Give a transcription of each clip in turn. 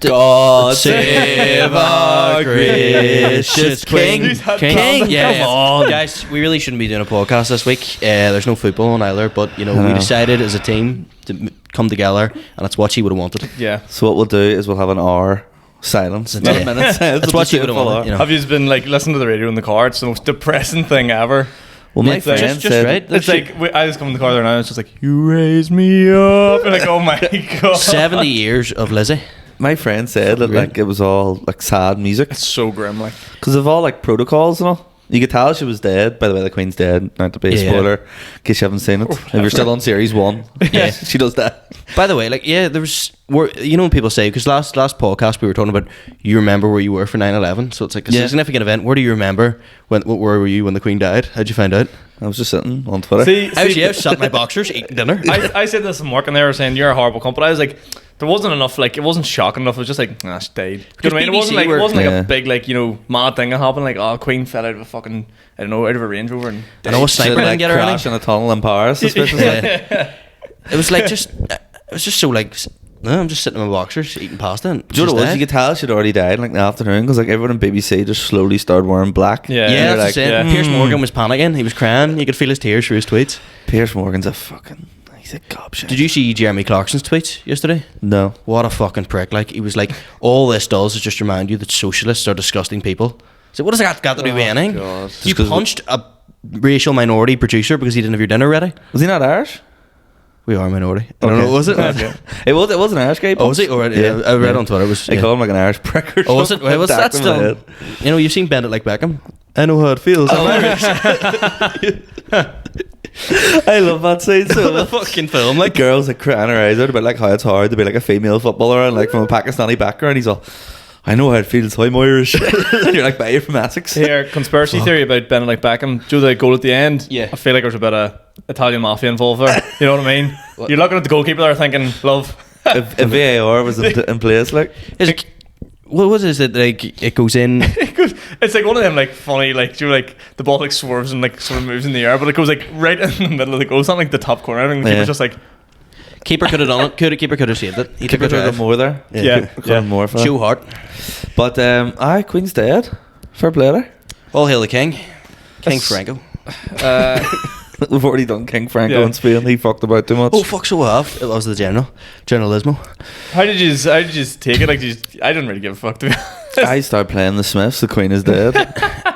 God save our gracious King. Yeah, Come on. guys, we really shouldn't be doing a podcast this week. There's no football on either, but we decided as a team to come together, and that's what she would have wanted. Yeah. So what we'll do is we'll have an hour silence. Not a minute silence. That's what she would have wanted. Have you been like listening to the radio in the car? It's the most depressing thing ever. Well, my It's friend just said, right. It's like I was coming in the car there now, and it's just like, you raise me up, and like, oh my god, 70 years of Lizzie. my friend said that like it was all like sad music it's so grim, like. because of all like protocols and all. You could tell she was dead. By the way, the Queen's dead. Not to be a spoiler, in case you haven't seen it. If you're still on series 1, Yeah. she does that. By the way, like, there was, when people say, because last podcast we were talking about, you remember where you were for 9/11, so it's like a significant event. Where do you remember where were you when the Queen died? How'd you find out? I was just sitting on Twitter. I was sat in my boxers eating dinner. I said this in work, and they were saying you're a horrible cunt, but I was like, there wasn't enough, like, it wasn't shocking enough. It was just like, nah, she died. You know what I mean? It wasn't like a big, like, mad thing that happened. Like, oh, Queen fell out of a fucking, I don't know, out of a Range Rover and I know a sniper didn't get her crash in a tunnel in Paris. Suspiciously. It was like it was just so like, no, I'm just sitting in my boxers eating pasta. And Do you know what it was? You could tell she'd already died like in the afternoon because like everyone in BBC just slowly started wearing black. Yeah. Yeah, And that's you're it. Piers Morgan was panicking. He was crying. You could feel his tears through his tweets. Piers Morgan's a fucking... He's a gobshite. Did you see Jeremy Clarkson's tweet yesterday? No. What a fucking prick. Like, he was like, all this does is just remind you that socialists are disgusting people. So what does that got to do with anything? God. You punched a racial minority producer because he didn't have your dinner ready? Was he not Irish? We are a minority. I don't know, was it? It was an Irish guy. Oh, was he? Or, yeah, I read on Twitter. It was, They call him like an Irish prick or Oh, was it? Wait, was that Dacked him in the still? head. You know, you've seen Bend It Like Beckham. I know how it feels. I'm Irish. I love that scene so The much. fucking film. Like girls like crying her eyes out about like how it's hard to be like a female footballer and like from a Pakistani background. He's all, I know how it feels. I'm Irish. And you're like, but you're from Essex. Here, conspiracy theory about Ben like Beckham. Do the goal at the end? Yeah. I feel like there's a bit of Italian mafia involved there. You know what I mean? You're looking at the goalkeeper there thinking, love. if VAR was in place, like What was it? Like, it goes in. It's like one of them like funny like like the ball like swerves and like sort of moves in the air, but it goes like right in the middle of the goal. It's not like the top corner. I think the keeper's just like Keeper could have done it. Keeper could have saved it. He took could a have done drive. more there. Yeah. Could have done more for Show that. heart. But Queen's dead. Fair play there. All hail the king. King That's- Franco. We've already done King Franco Yeah. in Spain. He fucked about too much. Oh fuck, so we have. It was the Generalismo. how did you take it? Like I didn't really give a fuck to be honest. I started playing the Smiths. The Queen is dead.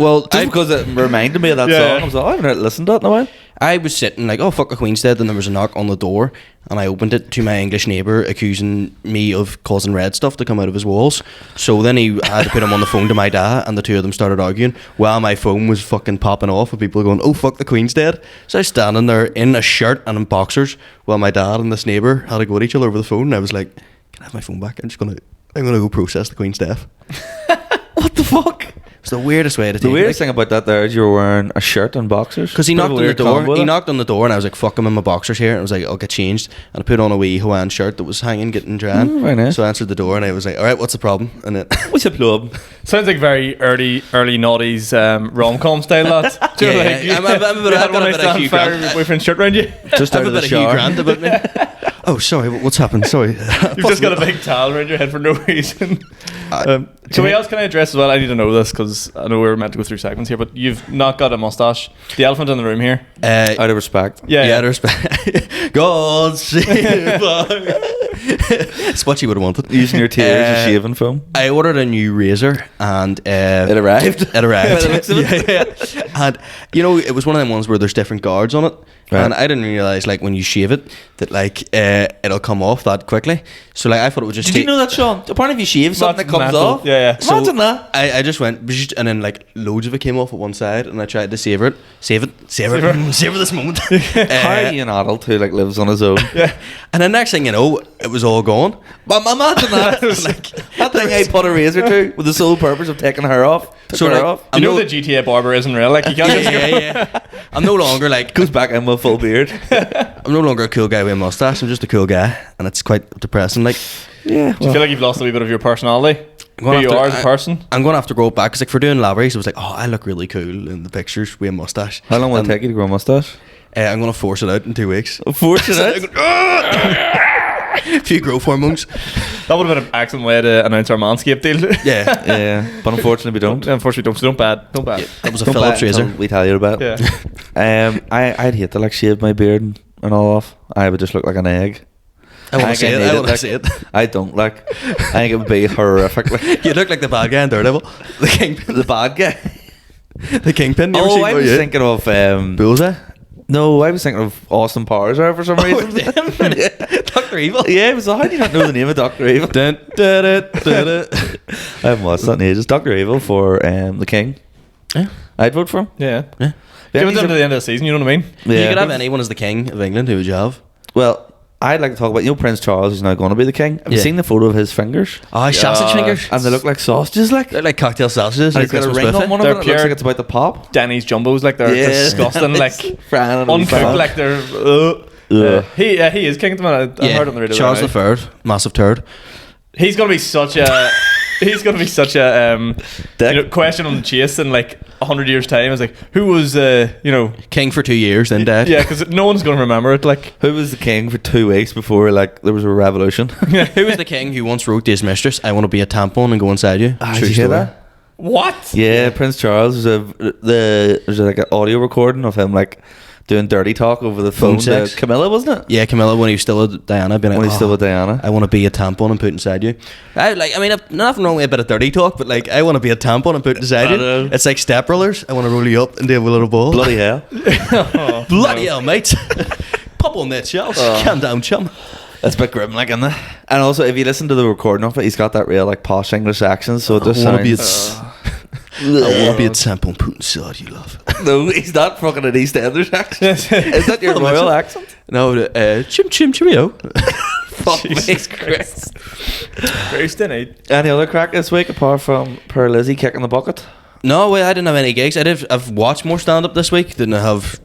Well, Just because it reminded me of that Yeah. song. I was like, I haven't listened to it in a while. I was sitting like, oh fuck, a Queen's dead. Then there was a knock on the door, and I opened it to my English neighbour accusing me of causing red stuff to come out of his walls. So then he had to put him on the phone to my dad, and the two of them started arguing while my phone was fucking popping off with people going, oh fuck, the Queen's dead. So I was standing there in a shirt and in boxers while my dad and this neighbour had to go at each other over the phone. And I was like, can I have my phone back? I'm gonna go process the Queen's death. What the fuck? It's the weirdest way to take The it. weirdest thing about that there is you were wearing a shirt and boxers. Because he Bit of knocked a on the weird door. combo He there. knocked on the door, and I was like, "Fuck, I'm in my boxers here." And I was like, "I'll get changed." And I put on a wee Hawaiian shirt that was hanging, getting drying. Very nice. So I answered the door, and I was like, "All right, what's the problem?" And it, What's your club? Sounds like very early noughties rom-com style that. Do you know, Yeah, like, yeah. I'm a bit- you I've had got one a night bit of stand Hugh fire Grant. with your boyfriend's shirt around you. Just I out have of a the bit of Hugh shower. Grant about me. Oh, sorry, what's happened? Sorry. You've just got a big towel around your head for no reason. So what else can I address as well? I need to know this because I know we're meant to go through segments here, but you've not got a mustache. The elephant in the room here. Out of respect. Yeah. Out of respect. God save our- It's what you would have wanted. Using your tears as shaving foam. I ordered a new razor, and It arrived. It arrived. By the looks of it. Yeah. And it was one of them ones where there's different guards on it, Right. and I didn't realize like when you shave it that like it'll come off that quickly. So like I thought it would just. Did you know that, Sean? Apparently if you shave something that That's comes mental. off. Yeah. So Imagine that. I just went bzzzt, and then like loads of it came off at one side, and I tried to savor this moment. How are you an adult who like lives on his own? Yeah. And then next thing you know, it was all gone. But imagine that. Like, That thing I put a razor to with the sole purpose of taking her off. Took So, her like, off. You I'm know no- the GTA barber isn't real. Like you can't just yeah. I'm no longer like Goes back in with full beard. I'm no longer a cool guy with a mustache. I'm just a cool guy, and it's quite depressing. Like, Yeah. Do you feel like you've lost a wee bit of your personality? Who Going you after- are as a person? I'm going to have to grow it back because, like, for doing Lavery's, it was like, oh, I look really cool in the pictures with a mustache. How long will it take you to grow a mustache? I'm going to force it out in 2 weeks. Force it out. A few growth hormones. That would have been an excellent way to announce our Manscaped deal. Yeah. But unfortunately, we don't. Unfortunately, don't. So don't bad. Don't bad. That was a Phillips razor. We tell you about. Yeah. I'd hate to like shave my beard and all off. I would just look like an egg. I want to see it. I want to see it. I don't like. I think it would be horrific. Like, you look like the bad guy in Daredevil. The Kingpin. the bad guy. The Kingpin. Oh, I was thinking of Bullseye. No, I was thinking of Austin Powers there for some reason. Dr. Evil. Yeah, it was. How do you not know the name of Dr. Evil? I haven't watched that in ages. Dr. Evil for the King. Yeah, I'd vote for him. Yeah. Yeah, Give it to the end of the season. You know what I mean? Yeah. You could have anyone as the King of England. Who would you have? Well, I'd like to talk about Prince Charles is now going to be the king. Have you seen the photo of his fingers? Oh, sausage fingers. And they look like sausages, like They're like cocktail sausages. and he's got a ring on one of They're them. It looks pure- like it's about to pop. Denny's jumbos, like they're disgusting, like uncooked, like they're. He is king at the minute. I heard on the radio. Charles III, massive turd. He's gonna be such a. He's gonna be such a question on the chase in like 100 years' time. It's like, who was King for 2 years, then dead. Yeah, because no one's gonna remember it. Like, Who was the king for 2 weeks before like there was a revolution? Who was the king who once wrote to his mistress, "I want to be a tampon and go inside you"? Did you hear that? what? Yeah, Prince Charles. There's like an audio recording of him like doing dirty talk over the phone to sex. Camilla, wasn't it? Yeah, Camilla, when he was still with Diana, being like, When he's still with Diana. I want to be a tampon and put inside you. I mean, I've nothing wrong with a bit of dirty talk, but like, I want to be a tampon and put inside you. know. It's like Step Brothers. I want to roll you up and do a little ball. Bloody hell. Bloody hell, mate. Pop on that, Charles. Calm down, chum. That's a bit grim, like, isn't it? And also, if you listen to the recording of it, he's got that real like posh English accent, so it just I want to be a sounds. I want to be a tampon and put inside you, love. No, he's not fucking an EastEnders accent. Is that your royal accent? No, chim chim cheerio. Fuck me, Jesus Christ. Very stinny. Any other crack this week apart from Per Lizzie kicking the bucket? No, wait, I didn't have any gigs. I've watched more stand up this week than I have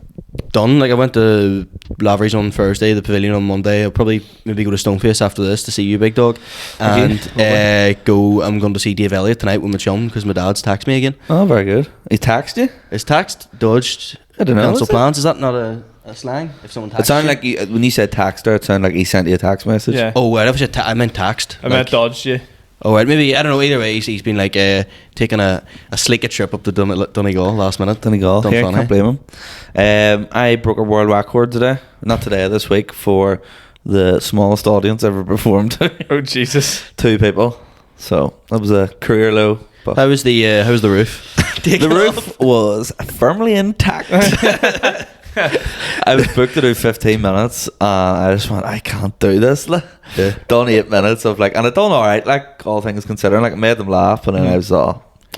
done. Like, I went to Lavery's on Thursday, the Pavilion on Monday. I'll probably maybe go to Stoneface after this to see you, big dog. And I'm going to see Dave Elliott tonight with my chum because my dad's taxed me again. Oh, very good. He taxed you? Is taxed, dodged, I don't know, cancel is it? plans? Is that not a slang? If someone It taxed sounded you? like when you said taxed her, it sounded like he sent you a text message. Yeah. Oh, wait, I meant taxed. I meant dodged you. Oh, right, maybe, I don't know, either way, he's been like taking a sleeker trip up to Donegal last minute. Donegal. Done Here, fun, can't eh? blame him. I broke a world record today. Not today, this week, for the smallest audience ever performed. Oh Jesus. 2 people. So that was a career low. But How was the roof? the roof was firmly intact. I was booked to do 15 minutes and I just went, I can't do this. Like, done 8 minutes of like, and I done alright, like, all things considering, like, I made them laugh, and then I was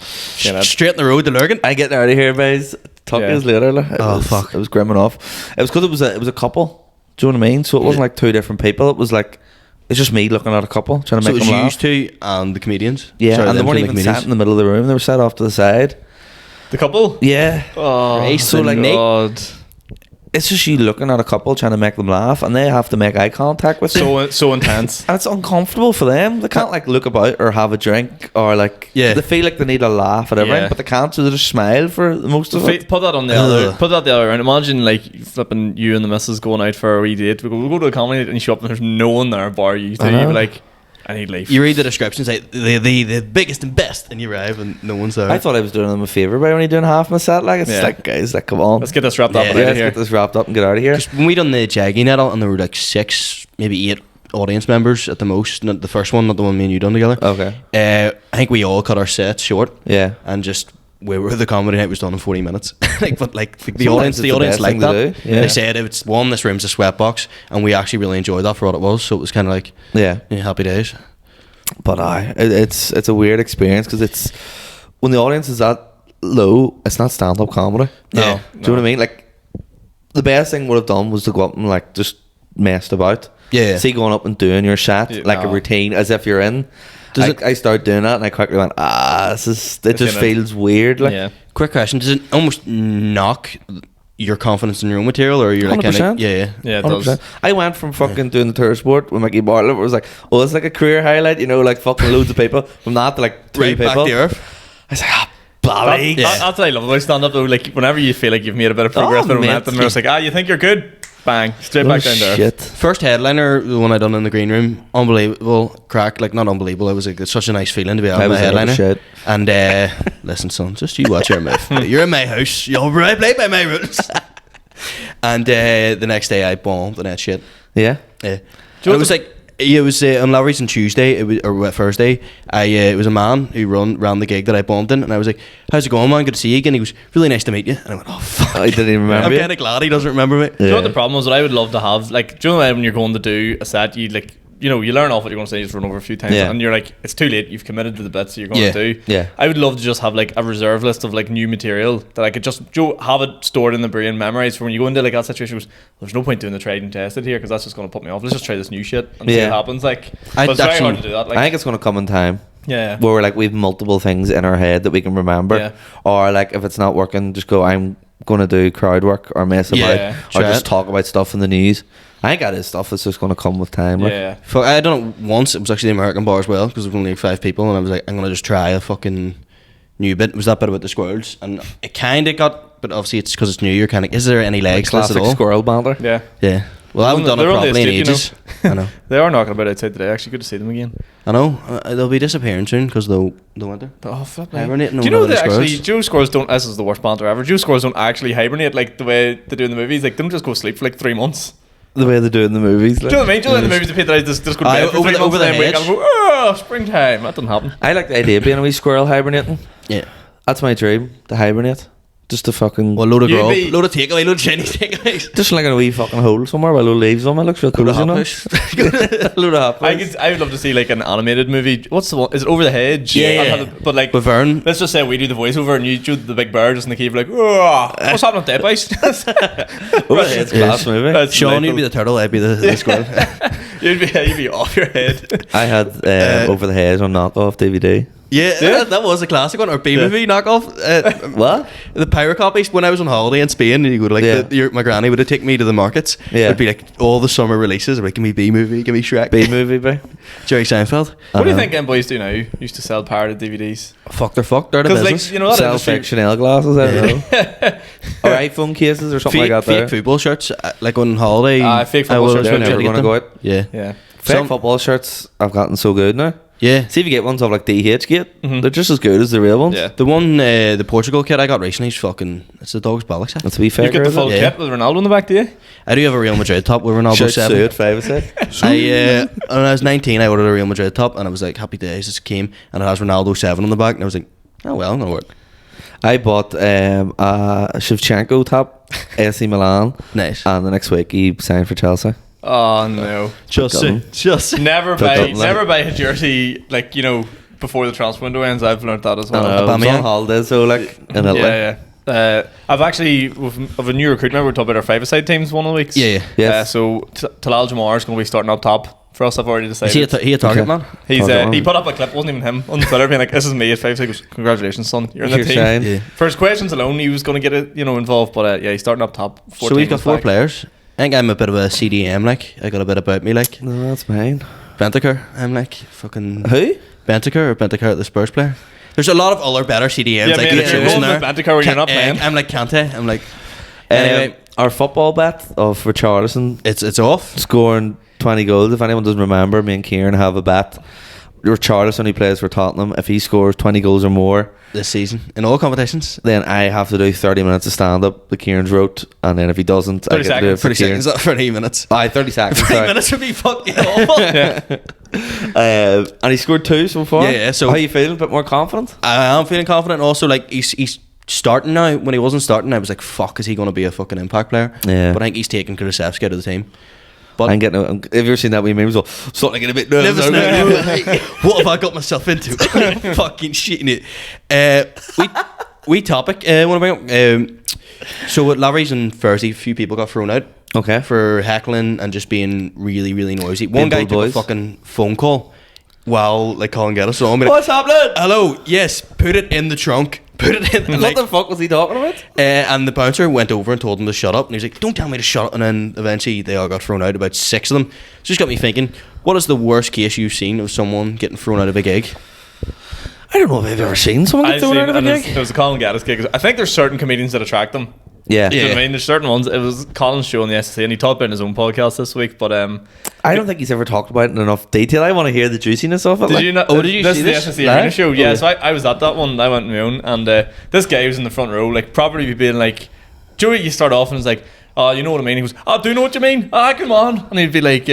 Straight in the road to Lurgan. I getting out of here, boys. Talk is later. Like, Fuck. It was grim enough. It was because it was a couple. Do you know what I mean? So it wasn't like 2 different people. It was like, it's just me looking at a couple trying to So make it was them laugh. used to and the comedians. Yeah, Sorry, and they them weren't two, even the sat in the middle of the room. They were sat off to the side. The couple? Yeah. Oh, Christ, so like God. it's just you looking at a couple trying to make them laugh, and they have to make eye contact with you. So intense. And it's uncomfortable for them. They can't like look about or have a drink or like they feel like they need a laugh at everything, Yeah. but they can't, so they just smile for most of it. Put that on the other. Put that the other round. Imagine like flipping you and the missus going out for a wee date. We'll go to a comedy and you show up and there's no one there bar you. So you'd be like, I need leave. You read the descriptions like the biggest and best, and you arrive and no one's there. I thought I was doing them a favour by only doing half my set. Like, it's like, guys, like, come on. Let's get this wrapped up and out let's of here. get this wrapped up and get out of here. When we done the Jaggy Nettle and there were like 6, maybe 8 audience members at the most. Not the first one, not the one me and you done together. Okay. I think we all cut our sets short. Yeah. And just the comedy night was done in 40 minutes. But like the Sometimes audience, it's the best liked thing to that. do. Yeah. They said it's this room's a sweatbox, and we actually really enjoyed that for what it was. So it was kind of like happy days. But it's a weird experience because it's when the audience is that low, it's not stand up comedy. No. Do you know what I mean? Like, the best thing would have done was to go up and like just messed about. Yeah. See, going up and doing your set like a routine as if you're in. I started doing that and I quickly went, it just feels weird. Like, Yeah. Quick question: does it almost knock your confidence in your own material, or you're like, 100%. Yeah, it 100%. does. I went from fucking doing the tour sport with Mickey Bartlett, where it was like, oh, it's like a career highlight, you know, like fucking loads of people, from that to like 3 right people. back to earth? I was like, bally. That's what I love about stand up though. Like, whenever you feel like you've made a bit of progress, Oh, but mate. momentum, and it's like, you think you're good. Bang, straight back down there. Shit. First headliner, the one I done in the green room, unbelievable crack. Like, not unbelievable. It was like, it's such a nice feeling to be out of my headliner. Shit. And listen, son, just you watch your mouth. You're in my house. You'll play by my rules. And the next day I bombed and that shit. Yeah. Yeah. It was like, it was on Lowry's on Tuesday, or Thursday. It was a man who ran the gig that I bombed in, and I was like, "How's it going, man? Good to see you again." He was, "Really nice to meet you." And I went, "Oh fuck." I didn't even remember. I'm kind of glad he doesn't remember me. Yeah. Do you know what the problem was? That I would love to have, like, do you know when you're going to do a set, you like, you know, you learn off what you're going to say, you just run over a few times, and you're like, it's too late, you've committed to the bits that you're going to do. Yeah. I would love to just have like a reserve list of like new material that I could just have it stored in the brain, memorized for when you go into like that situation. There's no point doing the tried and tested here because that's just going to put me off. Let's just try this new shit and see what happens. Like, but it's very hard to do that. Like, I think it's going to come in time. Yeah. Where we're like, we've multiple things in our head that we can remember. Yeah. Or like, if it's not working, just go, I'm going to do crowd work or mess about, or just talk about stuff in the news. I think that is stuff that's just going to come with time. Like. Yeah. I done it once. It was actually the American bar as well, because there was only like 5 people, and I was like, I'm going to just try a fucking new bit. It was that bit about the squirrels, and it kind of got, but obviously it's because it's new. You're kind of, is there any legs Like left at classic all? squirrel banter. Yeah. Yeah. Well, I haven't done it properly in ages. I know. They are knocking about outside today. Actually, good to see them again. I know. They'll be disappearing soon because the winter. Oh, flip Hibernating. Do you know that actually Joe squirrels don't? This is the worst banter ever. Joe squirrels don't actually hibernate like the way they do in the movies. Like, they don't just go sleep for like 3 months. The way they do it in the movies. Like. Do you know what I mean? Do you know in the movies they paint just go to bed for 3 months over the and then wake up hedge. and go, oh, springtime. That doesn't happen. I like the idea of being a wee squirrel hibernating. Yeah. That's my dream, to hibernate. Just to fucking... Well, load of You'd grub, be- load of takeaway, load of Chinese takeaways. Just like in a wee fucking hole somewhere with a load of leaves on it. Looks real cool, you know? A load of hop I would love to see like an animated movie. What's the one? Is it Over the Hedge? Yeah. But like, With Vern. let's just say we do the voiceover and you do the big bird just in the cave like, oh, what's happening to Dead Boys? Over the Head's class movie. That's Sean, you'd delightful. be the turtle, I'd be the squirrel. You'd be off your head. I had Over the Head on knockoff DVD. Yeah, that was a classic one, or B-movie knockoff. What? The pirate copies, when I was on holiday in Spain, you would like, my granny would have taken me to the markets. Yeah. It'd be like all the summer releases. Like, give me B-movie, give me Shrek. B-movie, bro. Jerry Seinfeld. What do you think boys do now? Used to sell pirated DVDs. Fuck, they're fucked. They're the Because business. like, you know that Sell industry. fake Chanel glasses, I don't know. Or iPhone cases or something fake, like that fake there. football shirts, like on holiday. Fake I football was shirts They're would trying never to going to get go them. out. Yeah. Yeah. Fake Some- football shirts have gotten so good now. Yeah. See if you get ones of like DH Gate, they're just as good as the real ones. Yeah. The one, the Portugal kit I got recently is fucking, it's the dog's bollocks. That's a wee You faker, get the is full it? Yeah. kit with Ronaldo in the back, do you? I do have a Real Madrid top with Ronaldo Shout 7. Suit 5 sec. When I was 19, I ordered a Real Madrid top, and I was like, happy days, this came, and it has Ronaldo 7 on the back, and I was like, oh well, that'll work. I bought a Shevchenko top, AC Milan, Nice. and the next week he signed for Chelsea. Oh no. Just Never Put buy up, like- never buy a jersey like, you know, before the transfer window ends. I've learned that as well. I was Aubameyang. on holiday, so like in Italy. Yeah. I've actually of a new recruitment. We're talking about our 5-a-side teams one of the weeks. Yeah. Yes. So Talal Jamar is going to be starting up top for us. I've already Is decided. he a target Okay. man? He's Target he man. put up a clip, wasn't even him, on Twitter, being like, "This is me at 5-a-side." He goes, "Congratulations, son, you're in the You're team." signed. Yeah. For his questions alone, he was going to get it, involved. But yeah, he's starting up top. So we've got 4 back. players. I think I'm a bit of a CDM, like. I got a bit about me, like. No, that's mine. Bentaker, I'm like, fucking... Who? Bentaker, the Spurs player. There's a lot of other better CDMs, Yeah, like, man, that if you're you're using going there. with Bentaker when you're not playing. I'm like Kante, I'm like... Anyway, Our football bet of Richarlison it's off. scoring 20 goals. If anyone doesn't remember, me and Kieran have a bet. Richarlison, who plays for Tottenham, if he scores 20 goals or more This season, in all competitions. then I have to do 30 minutes of stand-up, the Kieran's wrote, and then if he doesn't, I 30 get to do it for 30 Kieran. seconds, not 30 minutes. Aye, 30 seconds, 30 sorry. minutes would be fucking awful. And he scored 2 so far. Yeah, so- how you feeling? A bit more confident? I am feeling confident. Also, like, he's starting now. When he wasn't starting, I was like, fuck, is he going to be a fucking impact player? Yeah. But I think he's taking Kulusevski out of the team. But I'm getting. Have you ever seen that wee meme? Well, starting to get a bit nervous. What have I got myself into? Fucking shitting it. We topic. What about? So at Larry's and Thursday, a few people got thrown out. Okay. For heckling and just being really, really noisy. One Being guy bold took boys. a fucking phone call while like Colin Geddes on. What's happening? Hello. Yes. Put it in the trunk. Put it in. What the fuck was he talking about? And the bouncer went over and told him to shut up, and he was like, "Don't tell me to shut up." And then eventually they all got thrown out, about 6 of them. So it just got me thinking, what is the worst case you've seen of someone getting thrown out of a gig? I don't know if I've ever seen someone get thrown out of a gig. It was a Colin Gaddis gig. I think there's certain comedians that attract them. Yeah. Do you know what I mean? There's certain ones. It was Colin's show on the SSA, and he talked about it in his own podcast this week. But I don't think he's ever talked about it in enough detail. I want to hear the juiciness of it. Did you not? Oh, did you this see is this? the SSA Arena show. Yeah, so I was at that one. I went on my own, and this guy was in the front row, like probably being like, Joey, you start off and it's like, oh, you know what I mean? He goes, oh, do you know what you mean? Ah, come on. And he'd be like,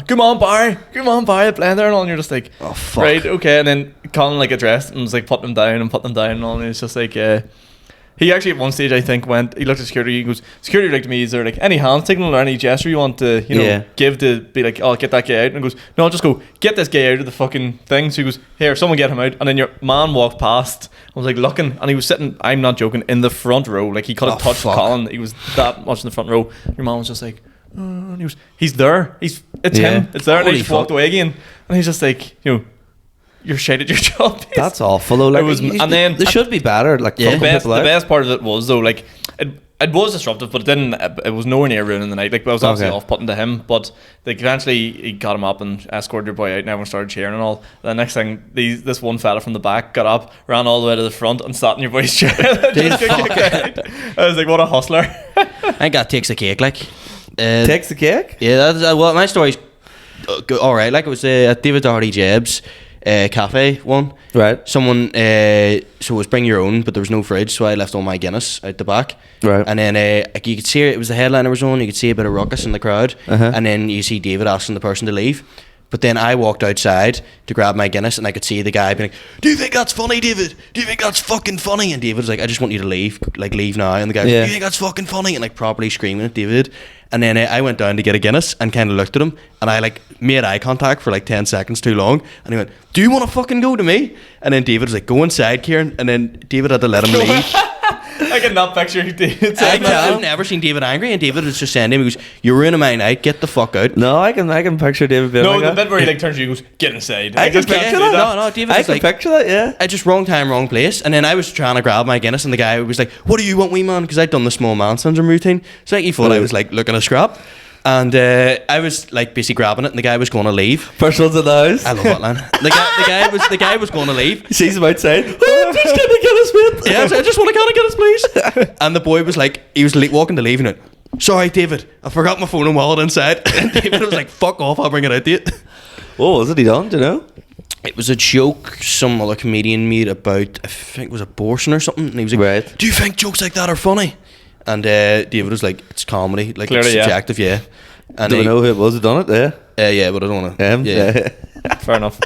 come on, Barry, playing there and all. And you're just like, oh, fuck. Right, okay. And then Colin like addressed and was like, put them down and all. And it's just like, he actually at one stage I think he looked at security, he goes, security like to me, is there like any hand signal or any gesture you want to give to be like, oh, get that guy out? And he goes, no, just go get this guy out of the fucking thing. So he goes, here, someone get him out. And then your man walked past. I was like looking, and he was sitting, I'm not joking, in the front row. Like he could have touched Colin. He was that much in the front row. Your man was just like, oh, and he was, he's there, it's him, it's there. And he just walked away again. And he's just like, you're shit at your job. That's awful though. Like, and then there should be better. Like, the best part of it was though, like it was disruptive, but it was nowhere near ruining the night. Like I was obviously off putting to him, but like eventually he got him up and escorted your boy out, and everyone started cheering and all. The next thing, this one fella from the back got up, ran all the way to the front, and sat in your boy's chair. I was like, what a hustler! I think that takes the cake. Like takes the cake. Yeah, that's well, my story's all right. Like it was at David Doherty Jeb's cafe one. Right. Someone so it was bring your own, but there was no fridge, so I left all my Guinness out the back. Right. And then like you could see it was the headliner was on. You could see a bit of ruckus in the crowd, and then you see David asking the person to leave. But then I walked outside to grab my Guinness, and I could see the guy being like, do you think that's funny, David? Do you think that's fucking funny? And David was like, I just want you to leave, like leave now. And the guy was like, do you think that's fucking funny? And like properly screaming at David. And then I went down to get a Guinness and kind of looked at him, and I like made eye contact for like 10 seconds too long, and he went, do you want to fucking go to me? And then David was like, go inside, Ciaran. And then David had to let him leave. I cannot picture David. I've never seen David angry, and David was just saying to him, he goes, you're ruining my night, get the fuck out. No, I can picture David being like the bit where he like turns to you and goes, get inside. I can picture that. No, David I was can like, picture that, yeah. I just wrong time, wrong place. And then I was trying to grab my Guinness, and the guy was like, what do you want, wee man? Because I'd done the small man syndrome routine. So like, he thought I was like looking a scrap. And I was like basically grabbing it, and the guy was going to leave. First one's in the house. I love that line. The guy was going to leave. He sees him outside. Oh, just get a Guinness, mate. Yeah, I just want to get a Guinness, please. And the boy was like, he was walking to leave, and went, sorry, David, I forgot my phone and wallet inside. And David was like, fuck off, I'll bring it out to you. What was it he done? Do you know? It was a joke some other comedian made about, I think it was abortion or something. And he was like, right. Do you think jokes like that are funny? And David was like, it's comedy, like clearly, it's subjective, yeah. And do we know who it was who done it? Yeah. Yeah, but I don't want to. Yeah. Fair enough.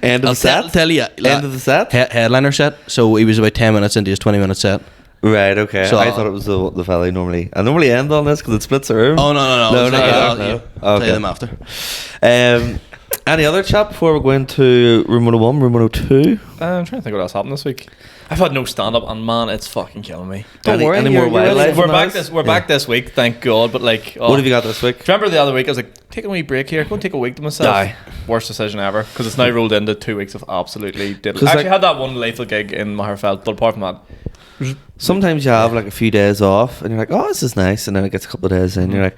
End of the set. I'll tell you. End of the set. Headliner set. So he was about 10 minutes into his 20-minute set. Right. Okay. So I thought it was the fella I normally end on this because it splits the room. Oh no. I'll tell you them after. Any other chat before we go into room 101, room 102? I'm trying to think what else happened this week. I've had no stand-up, and man, it's fucking killing me. Don't worry. Any more wildlife? We're back this week, thank God. But like, what have you got this week? Remember the other week? I was like, take a wee break here. Go and take a week to myself. Aye. Worst decision ever, because it's now rolled into 2 weeks of absolutely diddle. I actually had that one lethal gig in Maherfeld, but apart from that, sometimes you have like a few days off, and you're like, oh, this is nice, and then it gets a couple of days, and you're like,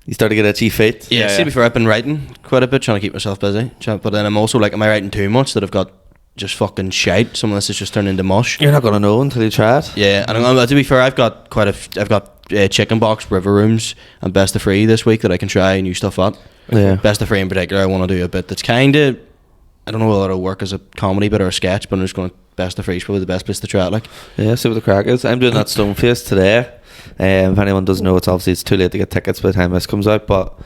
you start to get itchy feet. Yeah. See, before I've been writing quite a bit, trying to keep myself busy. But then I'm also like, am I writing too much that I've got just fucking shite? Some of this is just turned into mush. You're not gonna know until you try it. Yeah, and to be fair, I've got chicken box, river rooms, and best of free this week that I can try new stuff at. Yeah. Best of free in particular, I want to do a bit that's kind of, I don't know whether it'll work as a comedy bit or a sketch, but I'm just going to best of free is probably the best place to try it. Like, yeah, see what the crack is. I'm doing that Stoneface today. If anyone doesn't know, it's too late to get tickets by the time this comes out. But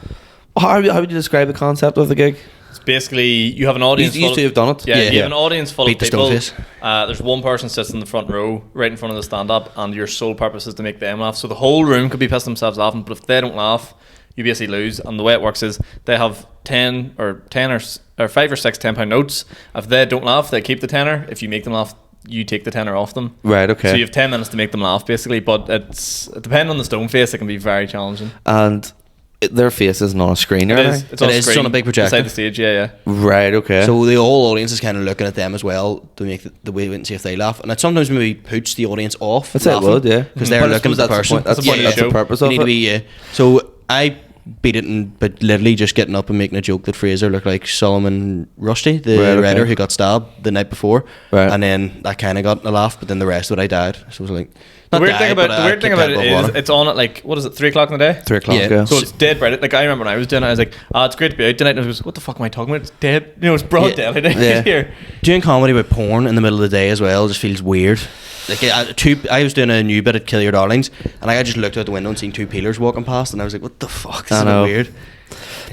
how would you describe the concept of the gig? It's basically you have an audience. You have done it. Yeah, you have an audience full Beat of people. the Stoneface. There's one person sits in the front row, right in front of the stand-up, and your sole purpose is to make them laugh. So the whole room could be pissing themselves laughing, but if they don't laugh, you basically lose. And the way it works is they have 5 or 6 £10 notes. If they don't laugh, they keep the tenner. If you make them laugh, you take the tenner off them. Right, okay. So you have 10 minutes to make them laugh, basically. But depending on the Stoneface, it can be very challenging. And their face isn't on a screen, It is. It's on a screen. It's on a big projector. Beside the stage, yeah. Right, okay. so the whole audience is kind of looking at them as well to make the way and see if they laugh, and it sometimes maybe puts the audience off. That's it, would, yeah. Because they're looking at the person. That's the purpose of it. So I beat it but literally just getting up and making a joke that Fraser looked like Solomon Rushdie, the writer who got stabbed the night before, and then that kind of got a laugh, but then the rest of it I died. So it was like, The Not weird die, thing about but, the weird thing keep about head it above is water. it's on at like, what is it, 3 o'clock in the day? 3 o'clock. Yeah. Yeah. So it's dead bright. Like I remember when I was doing it, I was like, it's great to be out tonight. And I was, what the fuck am I talking about? It's dead. You know, it's broad Yeah. daylight Yeah. here. Doing comedy with porn in the middle of the day as well just feels weird. Like I was doing a new bit at Kill Your Darlings, and I just looked out the window and seen 2 peelers walking past, and I was like, "What the fuck? This I is a know. bit weird."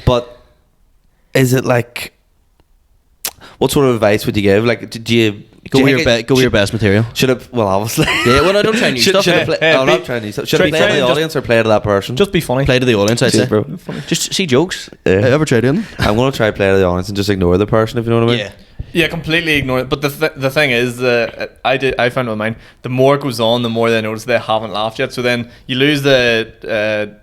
But is it like, what sort of advice would you give? Like, do you Go do with you your think go with your best material. Should have, well, obviously. Yeah, well, I don't try new stuff. Should I play, Hey, I'm be- not trying new stuff. Should I try- play try to the and just- audience or play to that person? Just be funny. Play to the audience, I'd Cheers, say. bro. Just see jokes. Yeah. Ever tried doing them? I'm going to try play to the audience and just ignore the person, if you know what I mean. Yeah. Yeah, completely ignore it. But the thing is, I found with mine, the more it goes on, the more they notice they haven't laughed yet. So then you lose the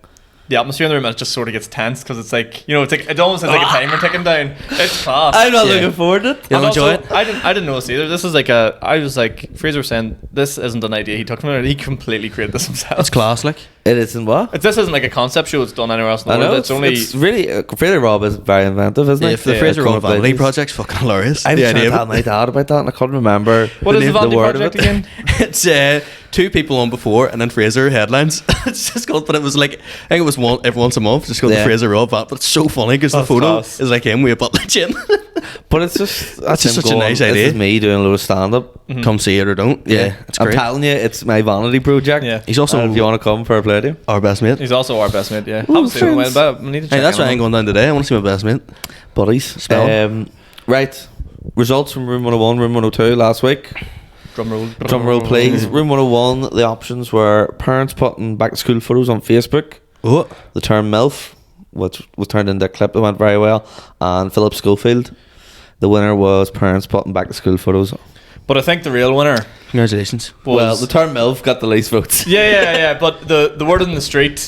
atmosphere in the room, and it just sort of gets tense because it's like, you know, it's like it almost has like a timer ticking down. It's class. I'm not Yeah. looking forward to it. You'll And enjoy also, it. I didn't notice either. This is like I was like, Fraser was saying, this isn't an idea he took from it. He completely created this himself. It's class, like. It isn't what? This isn't like a concept show. It's done anywhere else in the I world. know. It's only. It's really, Fraser Robb is very inventive, isn't Yeah, he? if the Yeah, Fraser Cool Road Vanity places. Project's fucking hilarious. I was The trying idea to of tell my dad about that, and I couldn't remember What is the Vanity word of Project it. again? It's 2 people on before, and then Fraser headlines. It's just called, but it was like, I think it was every once a month, just called Yeah. the Fraser Road Van. But it's so funny because the That's photo class. is like him with a butler chin. But it's just, that's just him such a going, nice this idea. is me doing a little stand-up. Come see it or don't. Yeah, it's I'm great. telling you, it's my vanity project. Yeah. He's also And if you want to come for a play to our best mate. He's also our best mate. Yeah, Ooh, haven't seen him in a friends. while, but I need to check. Hey, that's in why on I'm him. going down today. I want to see my best mate. buddies. Spell. Right. Results from Room 101, Room 102 last week. Drum roll. Drum roll, please. Room 101, the options were parents putting back to school photos on Facebook, Oh, the term MILF, which was turned into a clip that went very well, and Philip Schofield. The winner was parents putting back to school photos. But I think the real winner congratulations. was. Well, the term MILF got the least votes. yeah. But the word in the street,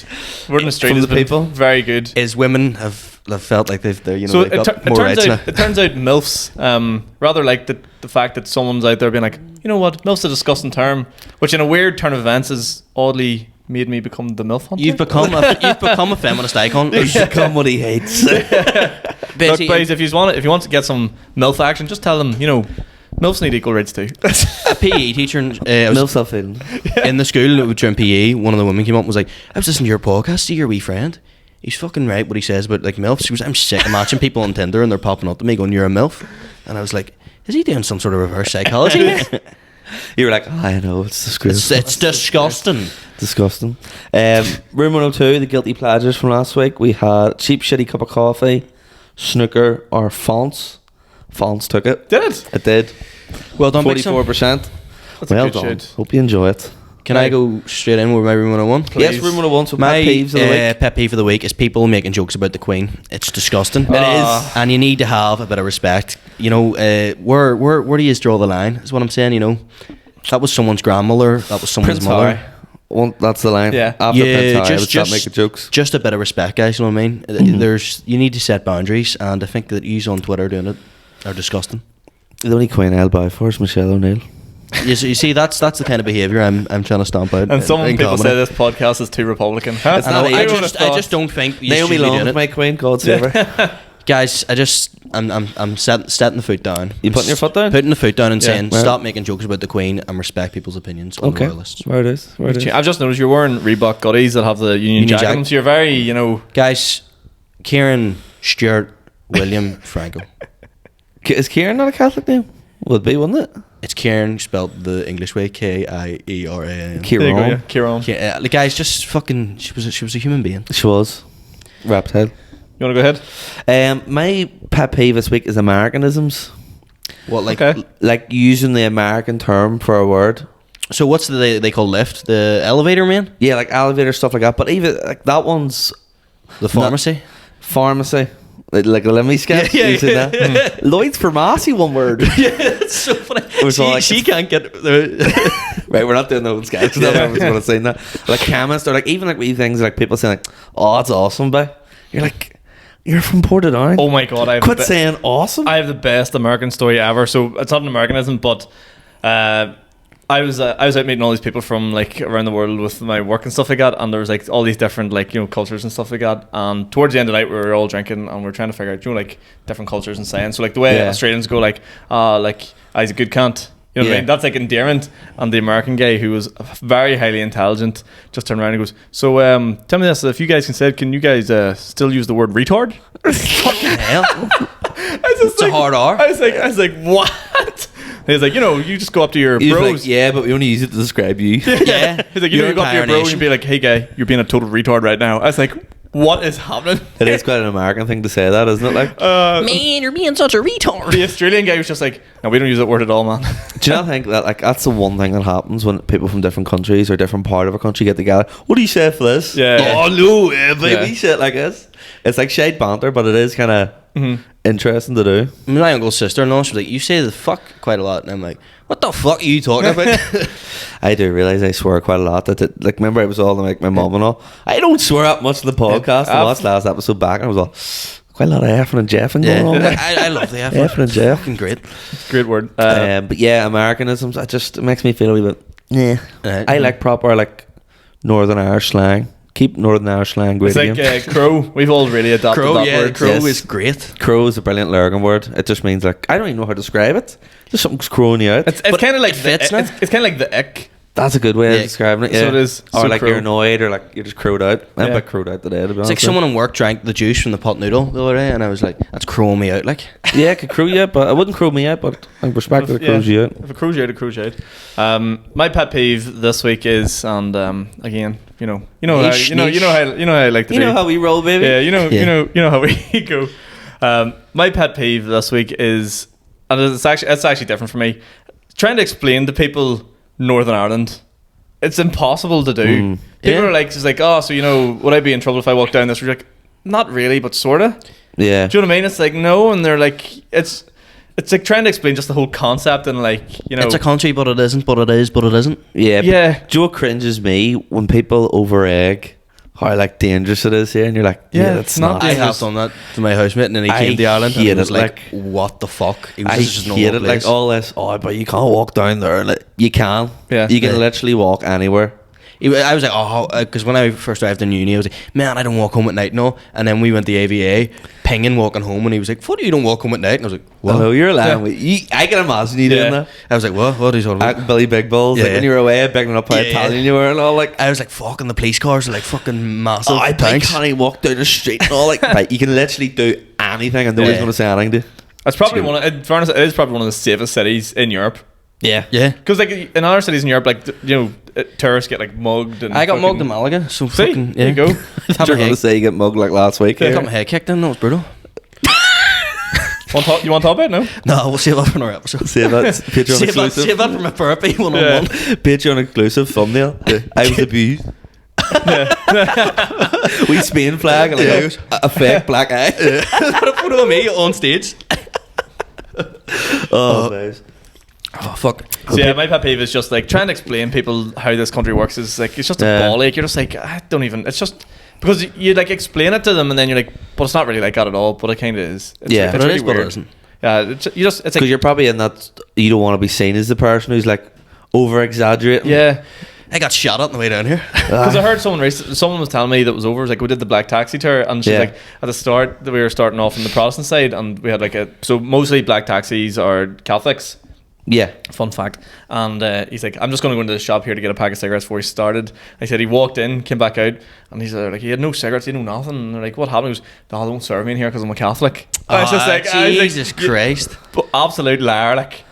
From has the been people? very good. Is women have felt like they're So they've it got turns more rights now. out it turns out MILFs rather like the fact that someone's out there being like, you know what, MILF's a disgusting term, which in a weird turn of events has oddly made me become the MILF hunter. You've become a feminist icon. He's become what he hates. Look, Basically, boys, if you want to get some MILF action, just tell them, you know, MILFs need equal rights too. a PE teacher was MILF self-feeling. in the school during PE. One of the women came up and was like, "I was listening to your podcast. See your wee friend. He's fucking right what he says about like MILFs." She goes, "I'm sick of matching people on Tinder and they're popping up to me going, you're a MILF." And I was like, "Is he doing some sort of reverse psychology?" You were like, I know, it's disgraceful. it's disgusting. Disgusting. Room 102, the guilty pleasures from last week. We had cheap, shitty cup of coffee, snooker, or fonts. Fonts took it. Did it? It did. Well done, Big Sam. 44%. That's a Well good done. shout. Hope you enjoy it. Can I go straight in with my room 101? Please. Yes, room 101. So My pet peeves of the week. pet peeve of the week is people making jokes about the Queen. It's disgusting. It is. And you need to have a bit of respect. You know, where do you draw the line? Is what I'm saying. You know, that was someone's grandmother. That was someone's Prince mother. Harry. Well, that's the line. Yeah. After Yeah, Prince Harry, I just- would stop just- making jokes. Just a bit of respect, guys. You know what I mean? You need to set boundaries, and I think that yous on Twitter doing it are disgusting. The only Queen I'll buy for is Michelle O'Neill. You see, that's the kind of behaviour I'm trying to stamp out. And some in people comedy. say this podcast is too Republican. Huh? It's not I even just don't think you Naomi should be Long doing is it. my Queen, God save her. Guys, I'm setting the foot down. You putting your foot down? Putting the foot down and Yeah. saying Well. stop making jokes about the Queen and respect people's opinions on the Okay. royalists. Where it is. Where it is. I've just noticed you're wearing Reebok goodies that have the Union Jack on them, so you're very, you know. Guys, Ciaran Stuart William Franco. Is Ciaran not a Catholic name? Would be, wouldn't it? It's Ciaran spelled the English way, Kieran. There you go, yeah. Ciaran. Kieran. Yeah, the guys just fucking. She was a human being. She was. Reptile. You want to go ahead? My pet peeve this week is Americanisms. What like? Okay. Like using the American term for a word. So what's they call lift? The elevator man? Yeah, like elevator stuff like that. But even like that one's The pharmacy? pharmacy. Like a Lemmy sketch. Yeah, You seen that? Lloyd's Pharmacy, one word. Yeah, it's so funny. was all like- She can't get. Right, we're not doing those sketches. No one was going to say that. Like chemist or like even like wee things like people saying like, "Oh, that's awesome," but you're like, you're from Portadown. Oh my god, Quit saying awesome. I have the best American story ever. So it's not an Americanism, but I was out meeting all these people from like around the world with my work and stuff like that, and there was like all these different like, you know, cultures and stuff like that. And towards the end of the night, we were all drinking and we were trying to figure out, you know, like different cultures and saying. So like the way Yeah. Australians go like, he's a good cunt. You know what I mean? That's like endearment. And the American guy, who was very highly intelligent, just turned around and goes, so tell me this, if you guys can you guys still use the word retard? Fucking hell. It's a hard R. I was like, what? He's like, you just go up to your He's bros. like, yeah, but we only use it to describe you. Yeah. He's like, you go up to your bro and be like, hey guy, you're being a total retard right now. I was like, what is happening? It is quite an American thing to say that, isn't it? Like, man, you're being such a retard. The Australian guy was just like, no, we don't use that word at all, man. do you not think that like that's the one thing that happens when people from different countries or different part of a country get together? What do you say for this? Yeah. Oh no, baby, Yeah. shit like this. It's like shade banter, but it is kind of interesting to do. My uncle's sister-in-law, she was like, you say the fuck quite a lot. And I'm like, what the fuck are you talking about? I do realise I swear quite a lot. Like, remember, it was all like my mum and all. I don't swear that much in the podcast. I watched last episode back and I was all, quite a lot of effing and jeffing going on. I love the effort. Effing and jeff. Fucking great. Great word. But yeah, Americanisms, it makes me feel a wee bit, yeah. I like proper, like, Northern Irish slang. Keep Northern Irish slang great it's like crow. We've all really adopted Crow, that yeah, word. crow Yes. is great. Crow is a brilliant Lurgan word. It just means, like, I don't even know how to describe it. Just something's crowing you out. It's kind of like fits now. it's kind of like the ick. That's a good way of Yeah. describing it. So Yeah. it is. Or So like crow. you're annoyed, or like you're just crowed out. I'm a Yeah. bit crowed out today, to be honest. It's like someone in work drank the juice from the pot noodle the other day, and I was like, that's crowing me out, like. Yeah, it could crow you out, but I wouldn't crow me out, but I respect that it crows you out. If it crows you out, it crows you out. My pet peeve this week is, and again, you know how I like to You do. know how we roll, baby? Yeah, you know Yeah. how we go. My pet peeve this week is, and it's actually different for me. Trying to explain to people Northern Ireland, it's impossible to do. People Yeah. are like, just like, oh, so would I be in trouble if I walk down this road? Like, not really, but sorta. Yeah. Do you know what I mean? It's like no, and they're like, it's like trying to explain just the whole concept and like, It's a country, but it isn't, but it is, but it isn't. Yeah. Yeah. Do you know what cringes me? When people over egg how like dangerous it is here, and you're like, Yeah, it's it's not I dangerous. have done that to my housemate, and then he I came to Ireland and hate it was it, like, like- what the fuck? It was I just a hate normal it, place. like all this. Oh, but you can't walk down there. Like, you can. Yeah. You can Yeah. literally walk anywhere. I was like, oh, because when I first arrived in uni, I was like, man, I don't walk home at night, no. And then we went to AVA, pinging walking home, and he was like, what do you don't walk home at night? And I was like, what? Hello, you're lying. I can imagine you doing that. I was like, what are you talking about? Acting Billy Big Balls, Yeah, like when yeah. you were away, bigging up how Yeah, Italian yeah. you were and all. Like, I was like, fucking the police cars are like fucking massive. oh, I tanks. can't even walk down the street and all. Like, right, you can literally do anything, and nobody's Yeah. going to say anything to you. It's probably in fairness, it is probably one of the safest cities in Europe. Yeah. Yeah. Because like in other cities in Europe, like tourists get like mugged. And I got fucking- mugged in Malaga, so See, fucking, there you go. Had You're my going to head, say you get mugged like last week. I got my head kicked in, that was brutal. You want to talk about it? No. No, we'll save that for another episode. Save that. Patreon exclusive. Save that for my therapy one-on-one. Patreon exclusive thumbnail. I was abused. We Spain flag and like a fake black eye. Put a photo of me on stage. Oh, nice. Oh, fuck. So yeah, my pet peeve is just like trying to explain people how this country works. Is like it's just a Yeah. ball ache. You're just like I don't even. It's just because you like explain it to them and then you're like, but it's not really like that at all. But it kind of is. It's, Yeah. it's But it really is, but it weird. isn't. Yeah, it's just it's Because like you're probably in that, you don't want to be seen as the person who's like over exaggerating. yeah. I got shot at on the way down here. Because I heard someone was telling me that was over. It was like we did the black taxi tour, and she's Yeah. like at the start that we were starting off on the Protestant side, and we had like so mostly black taxis are Catholics. Yeah. Fun fact. And he's like, I'm just going to go into the shop here to get a pack of cigarettes before he started. I said he walked in, came back out, and he's like, he had no cigarettes, he had no nothing. And they're like, what happened? He goes, no, they won't serve me in here because I'm a Catholic. I was just like, Jesus Christ. absolute liar, like.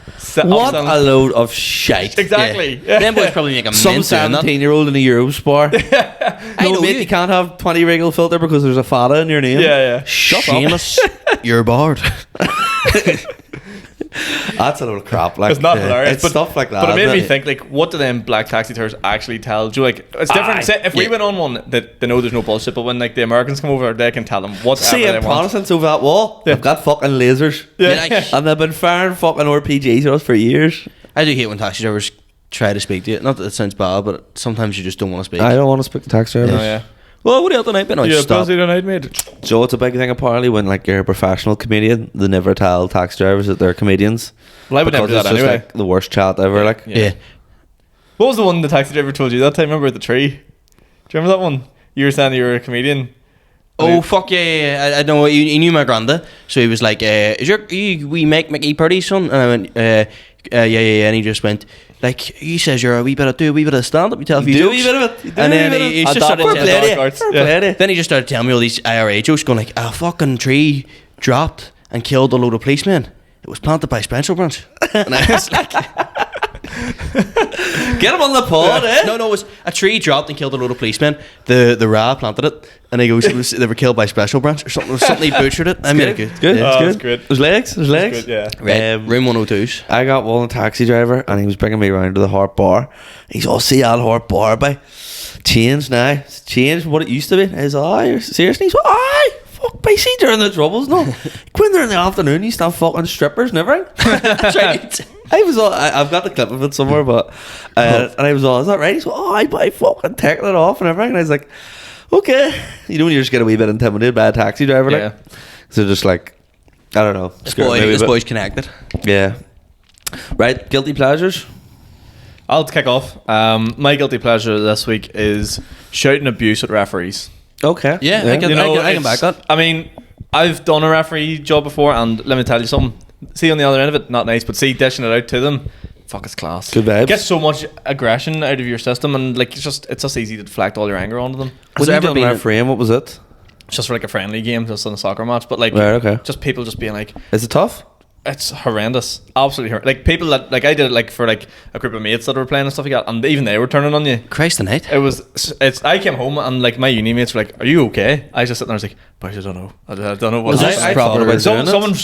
What a load of shite. Exactly. Yeah. Them boys probably make a Some mint doing that. 17-year-old in a Euros bar. I No, know mate, you. you can't have 20 Regal filter because there's a fada in your name. Yeah. Shut up. Seamus, you're barred. That's a load of crap. Like, It's not hilarious, It's stuff like that. But it made isn't me think, like, what do them black taxi tours actually tell? Do you like it's different? Aye. Say, if we Yeah. went on one, that they know there's no bullshit, but when like the Americans come over, they can tell them whatever See, they in want. Protestants over that wall, Yeah. they've got fucking lasers. Yeah. And they've been firing fucking RPGs at us for years. I do hate when taxi drivers try to speak to you. Not that it sounds bad, but sometimes you just don't want to speak. I don't want to speak to taxi drivers. Oh, yeah. Well, what are you out tonight? But no, Yeah, stop. pussy tonight, mate. So it's a big thing apparently when like you're a professional comedian, they never tell taxi drivers that they're comedians. Well, I would never do Because that it's just, anyway. like the worst chat ever. Like, Yeah. What was the one the taxi driver told you that time? Remember at the tree? Do you remember that one? You were saying you were a comedian. Oh fuck yeah! I know he knew my granda, so he was like, "Is we make Mickey Purdy son?" And I went, yeah, and he just went, like, he says you're a wee bit of stand-up, you tell a few jokes. Do a wee bit of it. And then he just started then he just started telling me all these IRA jokes, going like, a fucking tree dropped and killed a load of policemen. It was planted by Special Branch. And I was like... Get him on the pod, eh? No, it was a tree dropped and killed a load of policemen. The Ra planted it, and he goes, they were killed by Special Branch or something. He butchered it. I made it good. Good. Oh, It's good. There's legs. Good, yeah. Right. Room 102s. I got one taxi driver, and he was bringing me around to the Hart Bar. He's all, see that Hart Bar by changed now. It's changed from what it used to be. He's all, you're seriously? He's all, aye. Fuck, by see during the troubles, no. When they're in the afternoon, you stand fucking strippers and everything. That's right. I was all, I've got the clip of it somewhere, but and I was all, is that right? He's all, oh, I buy fucking taking it off and everything. And I was like, okay. You know when you just get a wee bit intimidated by a taxi driver, like? So just like, I don't know. This boy's connected. Yeah. Right, guilty pleasures. I'll kick off. My guilty pleasure this week is shouting abuse at referees. Okay. Yeah, I can back that. I mean, I've done a referee job before, and let me tell you something. See, on the other end of it, not nice, but see, dishing it out to them, fuck, it's class. Good vibes. Get so much aggression out of your system, and like it's just easy to deflect all your anger onto them. Has there ever been refereeing? What was it? It's just for like a friendly game, just in a soccer match, but like, right, okay. Just people just being like, is it tough? It's horrendous, absolutely horrendous. Like people that, like I did it like for like a group of mates that were playing and stuff like that, and even they were turning on you. Christ the night. I came home and like my uni mates were like, "Are you okay?" I was just sitting there, I was like, "Boys, I don't know. I don't know what." I thought about doing it. Someone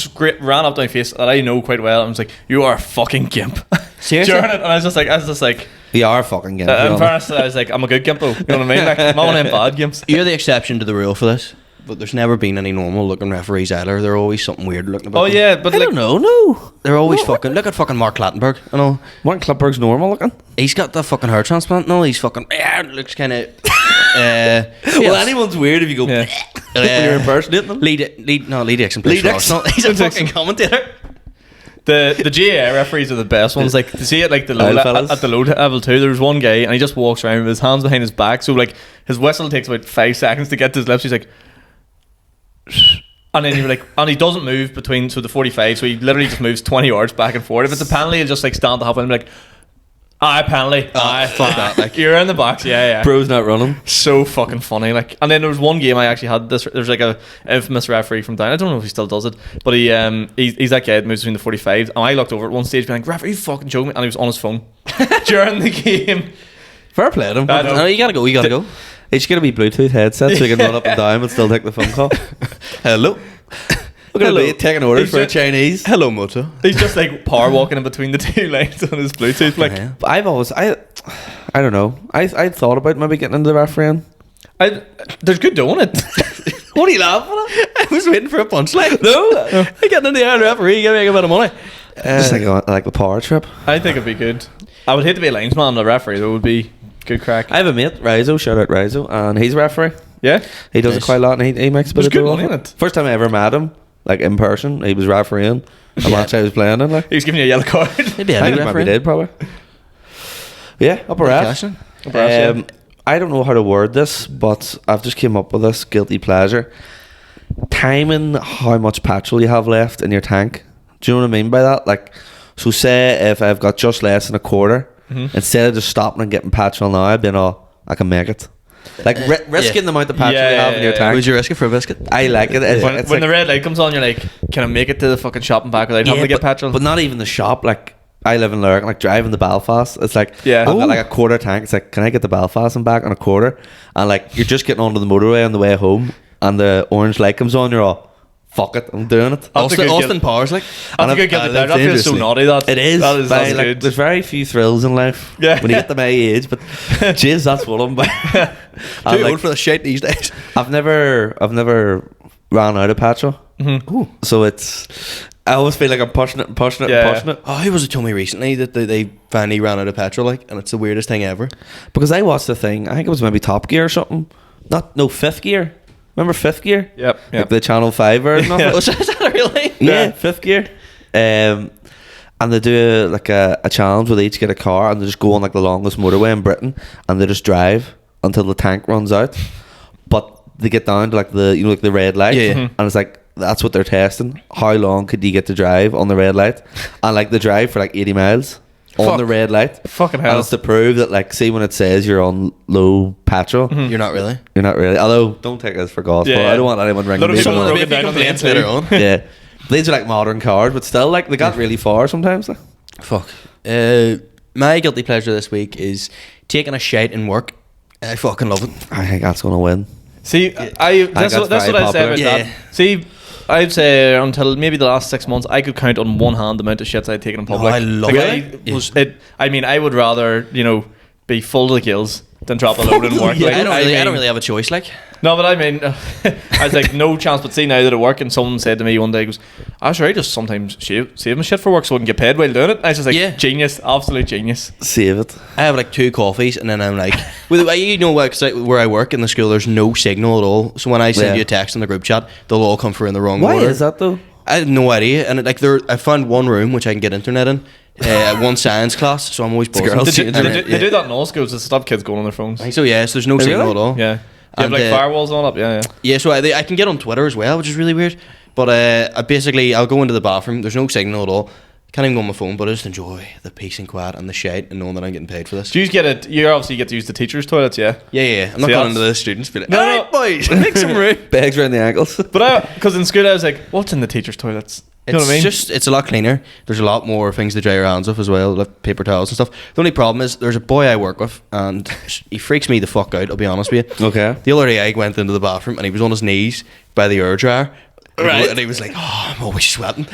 ran up to my face that I know quite well and was like, "You are a fucking gimp." Seriously? During it, and I was just like, you are fucking gimp. in fairness, I was like, I'm a good gimp though. You know what I mean? Like, I'm not one of them bad gimps. You're the exception to the rule for this. But there's never been any normal looking referees either. They're always something weird looking about. Oh them. yeah, but I like, don't know. No, they're always fucking. Look at fucking Mark Clattenburg. You know, Mark Clattenburg's normal looking. He's got the fucking hair transplant. No, he's fucking. Looks kind of. Well, anyone's weird if you go. Yeah. When you're impersonating them. Lee Dixon. Lee Dixon. He's a fucking commentator. The GAA referees are the best ones. Like to see it like at the low level too. There was one guy and he just walks around with his hands behind his back. So like his whistle takes about 5 seconds to get to his lips. He's like, and then you're like, and he doesn't move between the 45. So he literally just moves 20 yards back and forth. If it's a penalty, he'll just like stand the half and be like, penalty. Fuck that. Like you're in the box. Yeah. Bro's not running. So fucking funny. Like, and then there was one game I actually had this. There's like a infamous referee from down. I don't know if he still does it, but he's that guy that moves between the 45s. And I looked over at one stage, being like, "Referee, you fucking joking me?" And he was on his phone during the game. Fair play to him. No, you gotta go. He's gonna be Bluetooth headset so he can run up and down but still take the phone call. Hello. We're gonna be taking orders for a Chinese. Hello, Moto. He's just like power walking in between the two lines on his Bluetooth. Like, I don't know. I thought about maybe getting into the refereeing. There's good doing it. What are you laughing at? I was waiting for a punchline. No, I got in the air referee. You make a bit of money. Just like the power trip. I think it'd be good. I would hate to be a linesman and a referee. That would be good crack. I have a mate, Rizzo. Shout out Rizzo, and he's a referee. Yeah, he does it quite a lot, and he makes a bit of good dough money off in it. it. First time I ever met him, like in person, he was refereeing a match I was playing in. Like he was giving you a yellow card. Maybe I think maybe did probably. Yeah, upper ass. I don't know how to word this, but I've just came up with this guilty pleasure. Timing how much petrol you have left in your tank. Do you know what I mean by that? Like, so say if I've got just less than a quarter, instead of just stopping and getting petrol now, I've been I can make it. Like risking the amount of petrol you have in your tank. Would you risk it for a biscuit? I like it. When the red light comes on, you're like, can I make it to the fucking shop and back without having to get petrol? But not even the shop. Like, I live in Lurgan, like driving to Belfast. It's like, I've got like a quarter tank. It's like, can I get to Belfast and back on a quarter? And like, you're just getting onto the motorway on the way home, and the orange light comes on. You're all, fuck it, I'm doing it. Austin Powers, like. That's a good guilty pleasure. That feels so naughty. It is. That's like, good. There's very few thrills in life when you get to my age, but jeez, that's what I'm about. Too old for the shit these days. I've never ran out of petrol, so I always feel like I'm pushing it. Oh, who was it told me recently that they finally ran out of petrol, like, and it's the weirdest thing ever. Because I watched the thing, I think it was maybe Top Gear or something. Fifth Gear. Remember Fifth Gear? Yep. Like the Channel 5 version of it. Was that a real thing? Yeah, Fifth Gear. And they do a challenge where they each get a car and they just go on like the longest motorway in Britain and they just drive until the tank runs out. But they get down to like the red light, and it's like that's what they're testing. How long could you get to drive on the red light? And like the drive for like 80 miles on the red light. Fucking hell. And it's to prove that, like, see when it says you're on low petrol, You're not really. you're not really. Although, don't take this for gospel. Yeah. I don't want anyone ringing Lot of me. people Someone- broke it down on the complaints internet. later on. yeah. These are like modern cars, but still, like, they got really far sometimes. Like. Fuck. My guilty pleasure this week is taking a shite in work. I fucking love it. I think that's going to win. See, that's what very I say about popular. that. See, I'd say until maybe the last 6 months, I could count on one hand the amount of shits I'd taken in public. I love it. I mean, I would rather, be full to the gills than drop a load in work. Yeah, Like, I don't really have a choice. Like, No, but I mean, I was like, no chance. But see, now that I work, and someone said to me one day, he goes, I just sometimes save my shit for work so I can get paid while doing it. I was just like, Yeah. genius, absolute genius. Save it. I have like 2 coffees, and then I'm like, where I work in the school, there's no signal at all. So when I send Yeah. you a text in the group chat, they'll all come through in the wrong Why order. is that though? I had no idea, and I found one room which I can get internet in, one science class, so I'm always buzzing. girls' They They do that in all schools to stop kids going on their phones. I think so. Yeah, so there's no signal really? at all. Yeah. You have And, like uh, firewalls on up. Yeah, yeah. Yeah, so I can get on Twitter as well, which is really weird. But I'll go into the bathroom. There's no signal at all. Can't even go on my phone, but I just enjoy the peace and quiet and the shite and knowing that I'm getting paid for this. Do you get it? You obviously get to use the teachers' toilets, yeah. Yeah. I'm not See, going into that's- the students. Be like, No, all no. right, boys, make some room. Bags around the ankles. But because in school I was like, what's in the teachers' toilets? You know what I mean? It's a lot cleaner. There's a lot more things to dry your hands off as well, like paper towels and stuff. The only problem is there's a boy I work with, and he freaks me the fuck out, I'll be honest with you. Okay. The other day I went into the bathroom and he was on his knees by the air dryer. Right. And he was like, oh, I'm always sweating.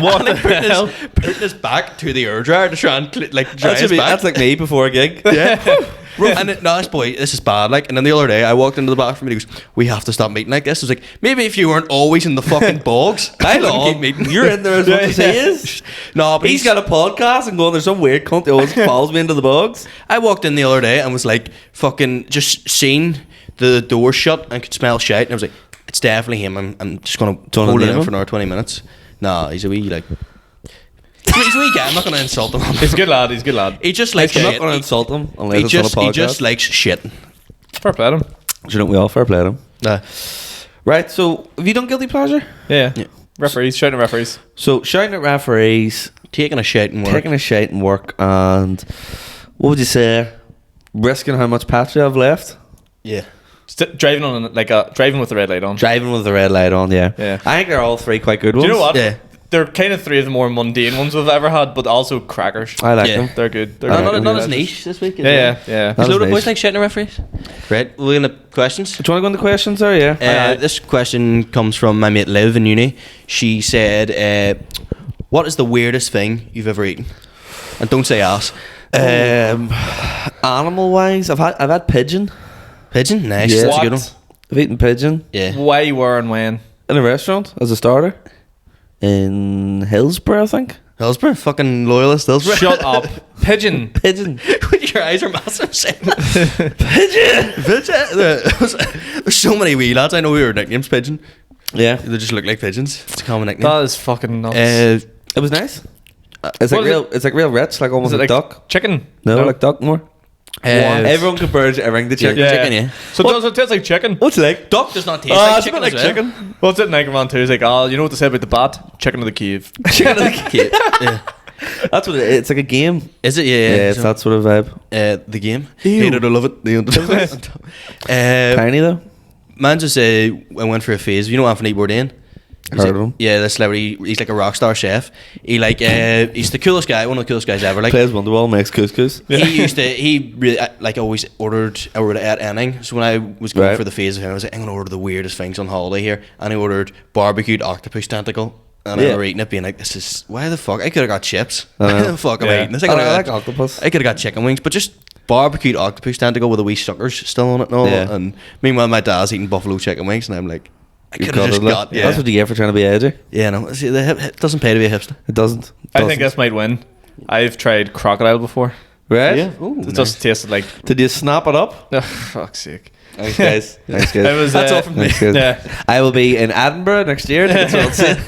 What the hell? Putting his back to the air dryer to try and dry That's, his back. that's like me before a gig. Yeah. And this boy, this is bad. Like, and then the other day, I walked into the bathroom and he goes, "We have to stop meeting like this." I was like, maybe if you weren't always in the fucking bogs, I wouldn't keep meeting. You're in there as much as he is. No, but He's got a podcast and going, there's some weird cunt that always follows me into the bugs. I walked in the other day and was like, fucking just seeing the door shut and could smell shit. And I was like, it's definitely him. I'm just gonna hold it in for another 20 minutes. Nah, he's a wee like. He's a wee guy. I'm not gonna insult him. He's a good lad. He's a good lad. He just likes I'm not shit. going to insult him unless He it's just on a podcast. he just likes shit. Fair play to him. Do you know we all fair play to him? Nah. Right, so have you done guilty pleasure? Yeah. Yeah. Referees, shouting at referees. So shouting at referees, Taking a shit and work. taking a shite in work, and what would you say? Risking how much petrol you have left? Yeah. Driving on driving with the red light on. Driving with the red light on, yeah. Yeah. I think they're all 3 quite good Do ones. you know what? Yeah. They're kind of 3 of the more mundane ones we've ever had, but also crackers. I like Yeah. them. They're good. They're Not- good. Not as niche this week. Yeah. Not There's as a load of niche. boys like shitting at referees. Right. We're going to questions. Do you want to go into questions there? Yeah. This question comes from my mate Liv in uni. She said, "What is the weirdest thing you've ever eaten?" And don't say ass. Animal wise, I've had pigeon. Pigeon, nice. Yeah. That's a good one. What? I've eaten pigeon Yeah. Why, where, and when? in a restaurant as a starter in Hillsborough, I think. Hillsborough, fucking loyalist Hillsborough. Shut up. Pigeon. Pigeon. Your eyes are massive. Pigeon. There's so many wee lads I know who are nicknames Pigeon. Yeah, They just look like pigeons. It's a common nickname. That is fucking nuts. it was nice. It's What like is real. It's like real rich, like almost is it like like duck. chicken? No, like duck more. Everyone compares everything to chicken. Yeah. Chicken, yeah. So does it taste like chicken? What's it like? Duck does not taste Oh, like it's a chicken. bit like as well. chicken. What's it in Anchorman 2? It's like, you know what they say about the bat? Chicken of the cave. Chicken of the cave. Yeah. That's what it is. It's like a game. Is it? Yeah, Yeah. it's that sort of vibe. The game. Ew. Hate it or love it. Tiny though. Man just I went for a phase. You know Anthony Bourdain? Heard of him. Yeah, the celebrity. He's like a rock star chef. He he's the coolest guy, one of the coolest guys ever. Like Plays Wonderwall, makes couscous. he really like always ordered at anything. So when I was going Right. for the phase of him, I was like, I'm gonna order the weirdest things on holiday here, and I ordered barbecued octopus tentacle. And I Yeah. remember eating it, being like, "This is why the fuck I could have got chips. I know. Why the fuck am I Yeah. eating this? I coulda like got- octopus. I could have got chicken wings, but just barbecued octopus tentacle with the wee suckers still on it and all. Yeah. And meanwhile, my dad's eating buffalo chicken wings, and I'm like, I You could have just got it, got. That's what you get for trying to be edgy. Yeah, no. See, it doesn't pay to be a hipster. It doesn't. I think this might win. I've tried crocodile before. Right? It just tasted like, Did you snap it up? oh, fuck's sake. Thanks, guys. Thanks, guys. It was, That's all from me. Thanks, guys. Yeah. I will be in Edinburgh next year. That's what I'll say.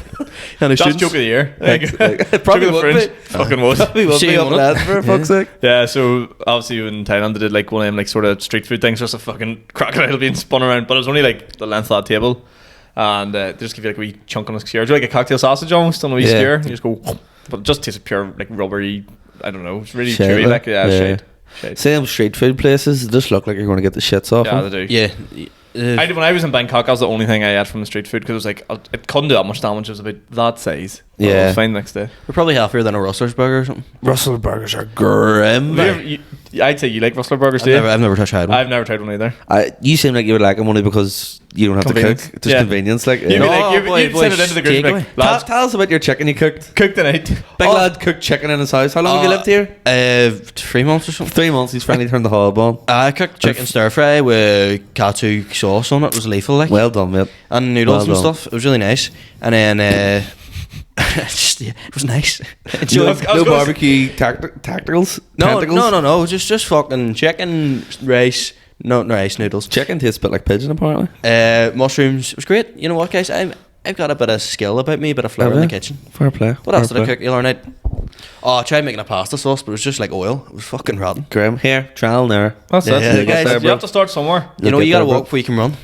And That's joke of the year. It probably Joke of the would fringe. be. Fucking was. Probably would be Shame up in on it. Edinburgh, fuck's sake. Yeah, so obviously in Thailand they did like one of them like sort of street food things, just a fucking crocodile being spun around, but it was only like the length of that table. and they just give you like a wee chunk on a skewer. Do you like a cocktail sausage almost on a wee skewer? You just go, but it just tastes pure like rubbery. I don't know. It's really chewy, like shade. Same street food places just look like you're going to get the shits off. Yeah, them. they do. Yeah. When I was in Bangkok, that was the only thing I ate from the street food, because it was like it couldn't do that much damage. It was about that size. But it was fine next day. We're probably healthier than a Rustler's burger or something. Russell burgers are grim. I'd say you like Rustler burgers, do you? I've never tried one. I've never tried one either. You seem like you would like them only because you don't have to cook. Just convenience, like. You'd send it into the group. Like, tell us about your chicken you cooked. Cooked tonight. Big lad cooked chicken in his house. How long have you lived here? 3 months or something. 3 months. He's finally turned the hob on. I cooked chicken stir fry with katsu sauce on it. It was lethal, like. Well done, mate. And noodles and stuff. It was really nice. And then it was nice. No barbecue tacticals. No. Just fucking chicken, rice, rice noodles. Chicken tastes a bit like pigeon, apparently. Mushrooms. It was great. You know what, guys? I've got a bit of skill about me, a bit of flair in the kitchen. Fair play. What else did I cook the other night? Oh, I tried making a pasta sauce, but it was just like oil. It was fucking rotten. Graham, here, trial and error. That's it. Guys, you have to start somewhere. You know, you gotta walk before you can run.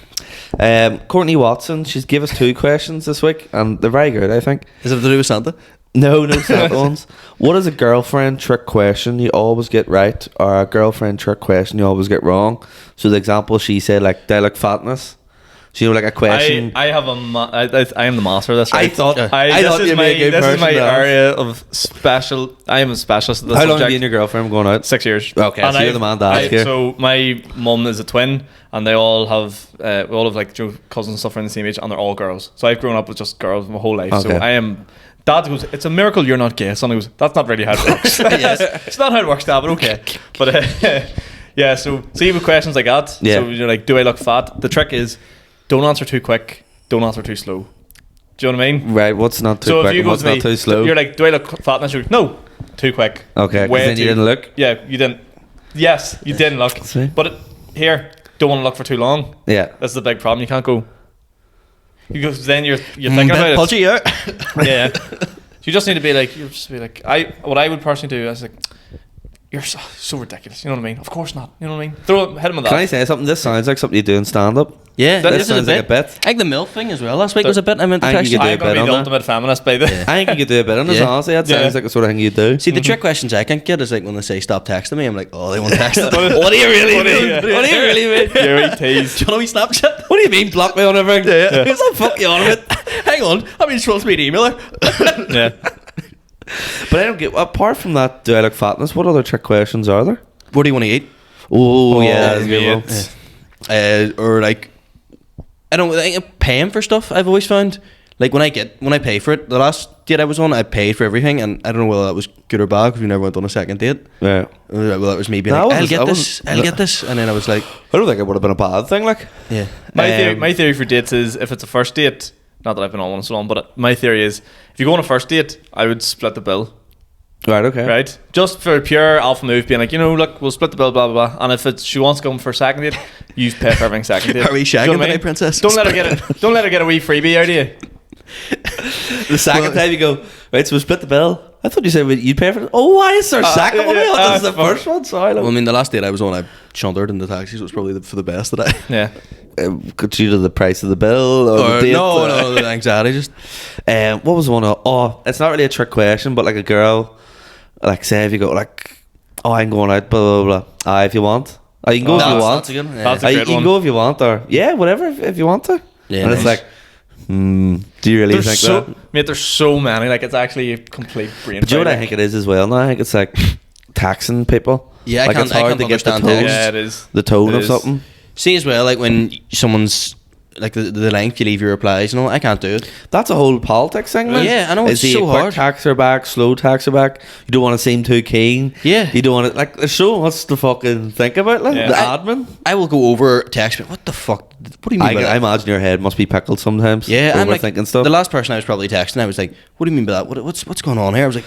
Courtney Watson, she's give us 2 questions this week, and they're very good, I think. Is it to do with Santa? No Santa ones. What is a girlfriend trick question you always get right, or a girlfriend trick question you always get wrong? So the example, she said, like, do I look fatness? So, you know, like a question. I am the master of this. Right? I thought you'd be a good person. This is my area of special. I am a specialist at this. How long have you and your girlfriend going out? 6 years. Okay, and so you're the man to ask here. So my mum is a twin, and they all have like cousins and stuff around the same age, and they're all girls. So I've grown up with just girls my whole life. Okay. So I am. Dad goes, it's a miracle you're not gay. Son goes, that's not really how it works. It's not how it works, Dad, but okay. But yeah, so you have questions like that. Yeah. So you're like, do I look fat? The trick is, don't answer too quick, don't answer too slow. Do you know what I mean? Right, what's not too quick and what's not too slow? You're like, do I look fat? And you're like, no, too quick. Okay, because then you didn't look? Yeah, you didn't. Yes, you didn't look. But here, don't want to look for too long. Yeah. That's the big problem. You can't go. Because then you're thinking about it. Pudgy, yeah. Yeah. You just need to be like, what I would personally do is like, you're so ridiculous. You know what I mean? Of course not. You know what I mean? Hit him with that. Can I say something? This sounds like something you do in stand-up. Yeah, this sounds like a bit. I think the milk thing as well. Last week was a bit. I meant to text you. I'm going to be the ultimate feminist by this. I think you could do a bit on this, honestly. That sounds like the sort of thing you do. See, the trick questions I can't get is like when they say stop texting me, I'm like, oh, they want to text me. What do you really mean? What do you really mean? You're tease. Do you want to be Snapchat? What do you mean block me on everything? Yeah. Who's the fuck you on with? Hang on, I mean, supposed to be an emailer. Yeah. But I don't get, apart from that, do I look fatness, what other trick questions are there? What do you want to eat? Oh yeah, that's a good one. Or like, I don't think paying for stuff. I've always found like when I pay for it. The last date I was on, I paid for everything, and I don't know whether that was good or bad because we never went on a second date. Yeah. Well, that was me being like, I'll get this, and then I was like, I don't think it would have been a bad thing. Like, yeah. My theory for dates is if it's a first date. Not that I've been on one so long, but my theory is if you go on a first date, I would split the bill. Right, okay. Right? Just for a pure alpha move, being like, look, we'll split the bill, blah, blah, blah. And if she wants to come for a second date, you pay for everything second date. Are we shagging today, princess? Don't let her get a wee freebie out of you. The second time you go, right, so we'll split the bill. I thought you said you'd pay for it. Oh, why is there a second one? This is the first one. Sorry. Well, I mean, the last date I was on, I shundered in the taxi, so it was probably for the best that I. Yeah. Due to the price of the bill or the date? No, the anxiety just. What was the one? Oh, it's not really a trick question, but like a girl, like say if you go like, oh, I'm going out, blah blah blah. If you want, you can go if you want. That's a good one. You can go if you want, or whatever if you want to. Yeah, and it's like, do you really think that? Mate, there's so many. Like it's actually a complete brain. But you know what I think it is as well? Now I think it's like taxing people. Yeah, like it's hard to get the tone. Yeah, it is. The tone of something. See as well, like when someone's like the length you leave your replies, I can't do it. That's a whole politics thing, man. Yeah, I know, it's so hard. Tax her back, slow tax her back. You don't want to seem too keen. Yeah. You don't want to, like, there's so much to fucking think about, like, the admin. I will go over text me, what the fuck? What do you mean by that? I imagine your head must be pickled sometimes. Yeah, I'm like, thinking stuff. The last person I was probably texting, I was like, what do you mean by that? What's going on here? I was like,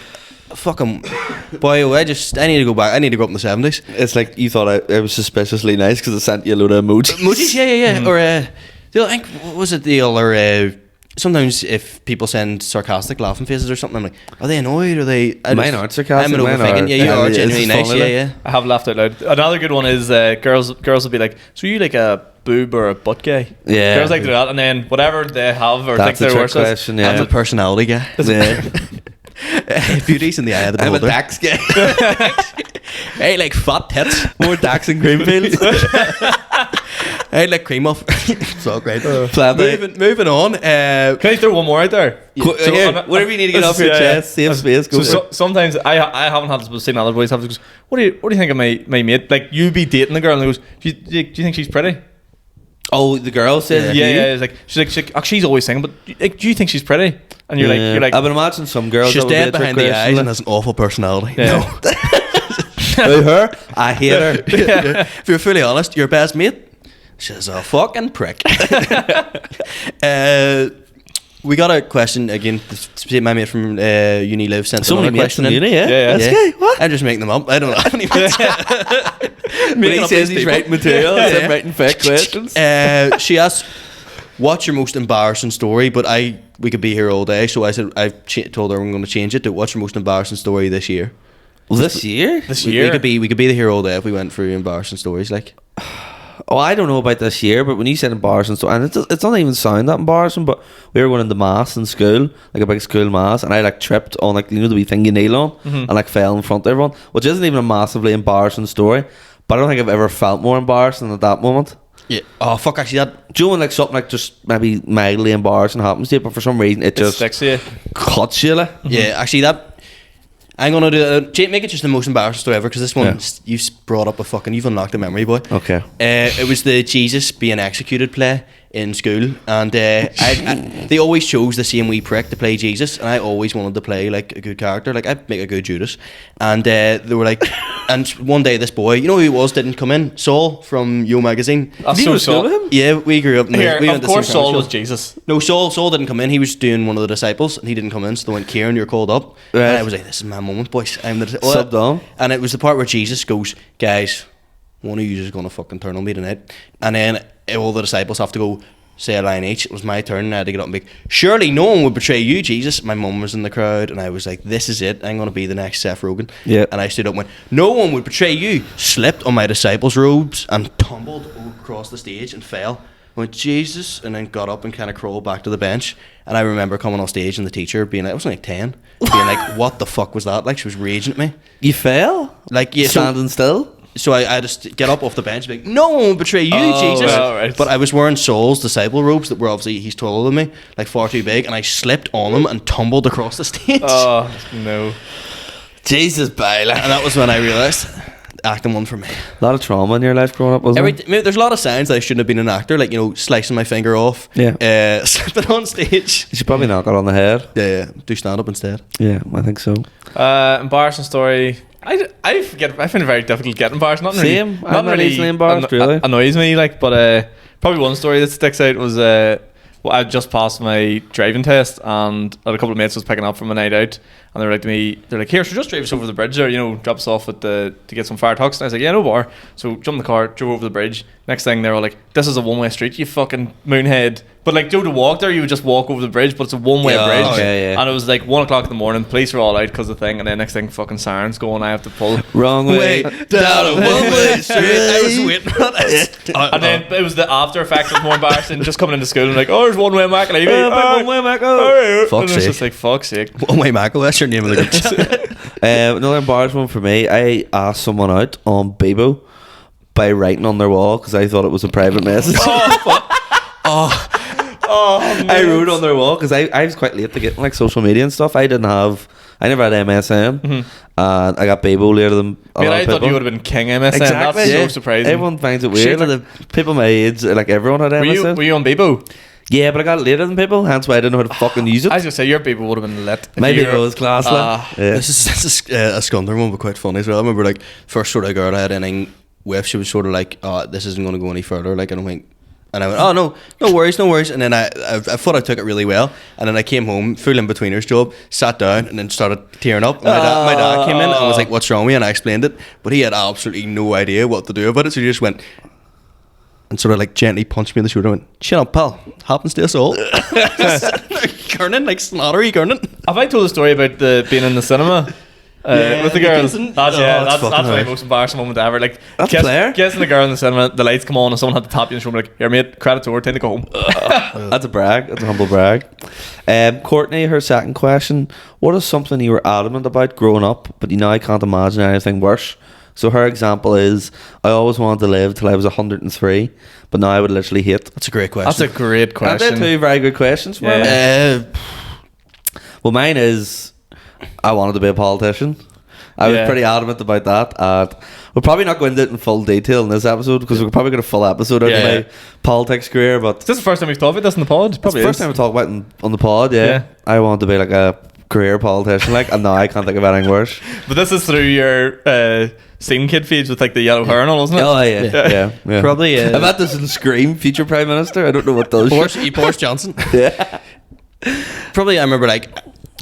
fucking boy, I need to go back. I need to go up in the 70s. It's like you thought I was suspiciously nice because I sent you a load of emojis. Emojis, yeah. Or I think, was it the other? Sometimes if people send sarcastic laughing faces or something, I'm like, are they annoyed? Are they? Mine aren't sarcastic. I'm overthinking. Yeah, you are genuinely nice. Yeah. I have laughed out loud. Another good one is girls will be like, so you like a boob or a butt guy. Yeah. Girls like to do that, and then whatever they have or That's think a they're trick worse. question, yeah. I'm a personality guy. Yeah. Beauty's in the eye of the I'm a beholder. Dax guy. Hey, like fat tits. More Dax and Greenfields. Hey, like cream off. It's all great. Flat Moving on. Can I throw one more out there? Here, whatever you need to get off your chest, save space. Go So sometimes I haven't had this, but seen other boys have. Goes, what do you think of my mate? Like you be dating a girl and he goes, do you think she's pretty? Oh, the girl says Yeah. It's like she's always single, but like, do you think she's pretty? And you're like I would imagine some girls. She's that would dead be a trick behind the question, eyes like, and has an awful personality. Yeah. No. her, I hate her. If you're fully honest, your best mate, she's a fucking prick. We got a question again. My mate from uni live sent So many another mates question from in. uni, yeah. Yeah. That's gay. What? I'm just making them up. I don't know how many mates. When he says he's writing material, I'm writing fake questions. She asked, "What's your most embarrassing story?" But we could be here all day, so I said told her I'm going to change it to "What's your most embarrassing story this year?" Well, this year? We could be here all day if we went through embarrassing stories. Like, Oh, I don't know about this year, but when you said embarrassing, and it's not even sound that embarrassing, but we were going into mass in school, like a big school mass, and I like tripped on like, you know, the wee thing you kneel on, and like fell in front of everyone, which isn't even a massively embarrassing story, but I don't think I've ever felt more embarrassed than at that moment. yeah. Oh fuck! Actually, that. Do you know when like something like just maybe mildly embarrassing happens to you, but for some reason it just sticks to you. cuts you, like? Yeah. Actually, that. I'm gonna do that. Make it just the most embarrassing story ever, because this one you've brought up you've unlocked a memory, boy. Okay. It was the Jesus being executed play in school, and they always chose the same wee prick to play Jesus, and I always wanted to play like a good character, like I'd make a good Judas, and they were like, and one day this boy, you know who he was, didn't come in, Saul from Yo magazine. That's so Saul. Yeah, we grew up in Here, we of went to the course, same Saul primary was school. Jesus. No, Saul didn't come in. He was doing one of the disciples, and he didn't come in. So they went, "Kieran, you're called up." Right. And I was like, "This is my moment, boys. I'm the Subbed on. And it was the part where Jesus goes, "Guys, one of you is gonna fucking turn on me tonight." And then all the disciples have to go say a line each. It was my turn, and I had to get up and be, "Surely no one would betray you, Jesus." My mum was in the crowd, and I was like, "This is it. I'm gonna be the next Seth Rogen." Yeah. And I stood up and went, "No one would betray you." Slipped on my disciples' robes and tumbled across the stage and fell. Went, "Jesus," and then got up and kind of crawled back to the bench. And I remember coming on stage and the teacher being like, I was like 10, being like, "What the fuck was that?" Like, she was raging at me. You fell? Like, yeah, Standing still? so I just get up off the bench and be like, "No one will betray you, Jesus." well, right. But I was wearing Saul's disciple robes that were obviously, he's taller than me, like far too big, and I slipped on them and tumbled across the stage. Oh no. Jesus, Bailey. And that was when I realised acting wasn't for me. A lot of trauma in your life growing up, wasn't there? There's a lot of signs that I shouldn't have been an actor, like, you know, slicing my finger off, slipping on stage. You should probably knock it on the head. Yeah, do stand up instead. Yeah, I think so. Embarrassing story. I find it very difficult to get embarrassed. Nothing Same. really, I'm not easily embarrassed, really. Annoys me, like, but probably one story that sticks out was well, I just passed my driving test, and a couple of mates was picking up from a night out, and they were like to me, they're like, "Here, so just drive us over the bridge there, you know, drop us off to get some fire talks." And I was like, "Yeah, no bar." So jumped in the car, drove over the bridge. Next thing, they're all like, "This is a one-way street, you fucking moonhead." But like, to walk there, you would just walk over the bridge, but it's a one-way bridge. Okay, yeah. And it was like 1 o'clock in the morning, police were all out because of the thing, and then next thing, fucking sirens going, I have to pull. Wrong way. Down a one-way street. I was waiting on it. And then it was the after effects that was more embarrassing, just coming into school and like, "Oh, there's one-way McAleavey. One way, Mac. Oh. Fuck's And it's sake. just like, fuck's sake. One-way Michael, that's your name of the group. Another embarrassing one for me. I asked someone out on Bebo by writing on their wall because I thought it was a private message. I wrote on their wall because I was quite late to get like social media and stuff. I never had MSN, and I got Bebo later than a I mean, lot I of thought people. you would have been king MSN. Exactly. That's Yeah. so surprising. Everyone finds it Shit. weird. Like, people my age, like everyone had MSN. Were you on Bebo? Yeah, but I got it later than people, hence why I didn't know how to fucking use it. I was gonna say your Bebo would have been lit. If My you Bebo were- was class. Ah. Yeah. This is a Scunthorne one, but quite funny as well. I remember, like, first sort of girl I had anything with, she was sort of like, "Oh, this isn't going to go any further." Like, I don't think. And I went, "Oh, no worries. And then I thought I took it really well. And then I came home, full in-betweeners job, sat down, and then started tearing up. And my dad came in and was like, "What's wrong with you?" And I explained it. But he had absolutely no idea what to do about it. So he just went and sort of like gently punched me in the shoulder and went, "Shut up, pal. Happens to us all." Gurning, like snottery gurning. Have I told a story about being in the cinema? with the girls. That's my most embarrassing moment ever. Like, guessing the girl in the cinema, the lights come on and someone had to tap you in the room, like, here mate, credit's over, time to go home. That's a brag. That's a humble brag. Courtney, her second question: what is something you were adamant about growing up, but you now can't imagine anything worse? So her example is, I always wanted to live till I was 103, but now I would literally hate. That's a great question. That's a great question. Aren't they two very good questions, man? Well, mine is, I wanted to be a politician. I was pretty adamant about that. We're probably not going into it in full detail in this episode because we're probably got a full episode out of my politics career. But is this the first time we've talked about this in the pod? Probably it's the first time we talk about it on the pod. Yeah. I wanted to be like a career politician, and now I can't think of anything worse. But this is through your scene kid feeds with like the yellow hair and all, isn't it? Oh yeah. Probably. I'm at this in Scream, future Prime Minister. I don't know what those. Boris Johnson. Yeah. Probably, I remember like,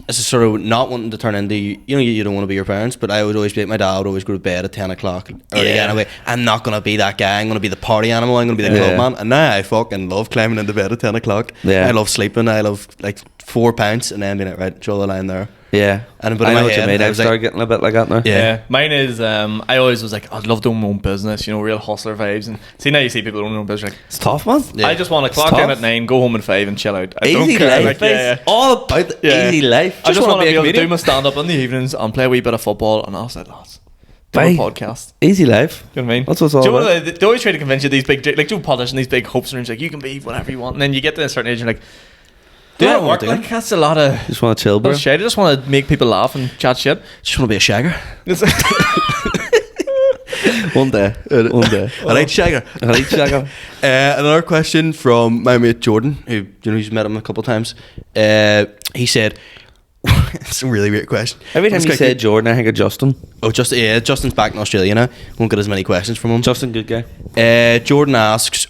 this is sort of not wanting to turn into, you don't want to be your parents, but I would always be like, my dad would always go to bed at 10 o'clock early anyway. I'm not going to be that guy. I'm going to be the party animal. I'm going to be the club man. And now I fucking love climbing into bed at 10 o'clock. Yeah. I love sleeping. I love like 4 pints and then being like, right, draw the line there. Yeah. And I know what you mean. I've started getting a bit like that now. Yeah. Mine is, I always was like, I'd love to own my own business, real hustler vibes. And see, now you see people own their own business. Like, it's tough, man. Yeah. I just want to clock in at 9, go home at 5 and chill out. Easy life. All about the easy life. I just want to be able to do my stand up in the evenings and play a wee bit of football and outside lads. Do a podcast. Easy life. You know what I mean? That's what's all about. They always try to convince you these big, like, politicians, these big hopes and dreams, like, you can be whatever you want. And then you get to a certain age and you're like, yeah, work like that's a lot of. Just want to chill, bro. Shit. I just want to make people laugh and chat shit. Just want to be a shagger. One day. I like shagger. Another question from my mate Jordan, who he's met him a couple of times. He said, it's a really weird question. Every time you say Jordan, I think of Justin. Oh, Justin's back in Australia now. Won't get as many questions from him. Justin, good guy. Jordan asks,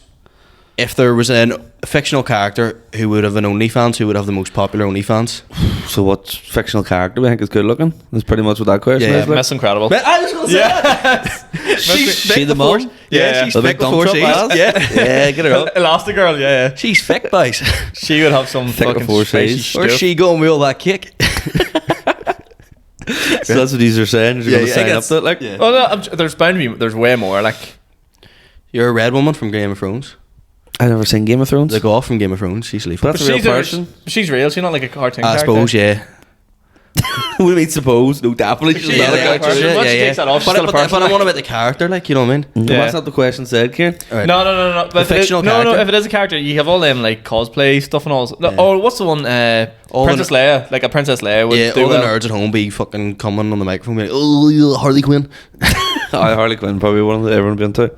if there was a fictional character who would have an OnlyFans, who would have the most popular OnlyFans? So what fictional character we think is good looking? That's pretty much what that question is. Yeah, Miss Incredible. I was going to say that. She's the mom? Yeah, she's thick before she is. Yeah, get her up. Elastigirl, yeah. She's thick, boys. She would have some fucking spicy stuff. Where's she going with all that kick? So that's what these are saying. You're going to sign up to it, like? Yeah. Well, no, there's bound to be, there's way more, like. You're a red woman from Game of Thrones. I've never seen Game of Thrones. The golf from Game of Thrones. She's leaving. But that's a real person. She's real. She's not like a cartoon character. I suppose, yeah. We mean suppose. No, definitely. She's not a cartoon. Once she takes that off, she's still a person. But I want about the character, like, you know what I mean? Yeah. That's not the question said, Ciaran. Right. No. But fictional character. No, if it is a character, you have all them, like, cosplay stuff and all. No, oh, what's the one? Princess Leia. Like, a Princess Leia would do all the nerds at home be fucking coming on the microphone being like, oh, you're Harley Quinn. Harley Quinn, probably one that everyone been to.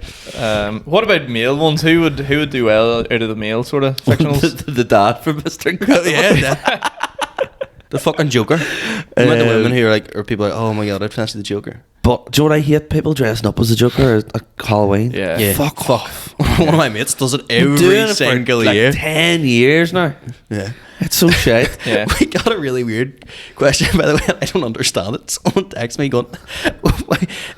What about male ones? Who would do well out of the male sort of fictionals? the dad from Mr. Incredible. Yeah. The fucking Joker. I met the women who are like, or people are like, oh my god, I'd fancy the Joker. But do you know what I hate? People dressing up as a Joker at Halloween. Yeah. Fuck off. One of my mates does it every single year. Like 10 years now. Yeah. It's so shit. Yeah. We got a really weird question, by the way. I don't understand it. Someone texted me going,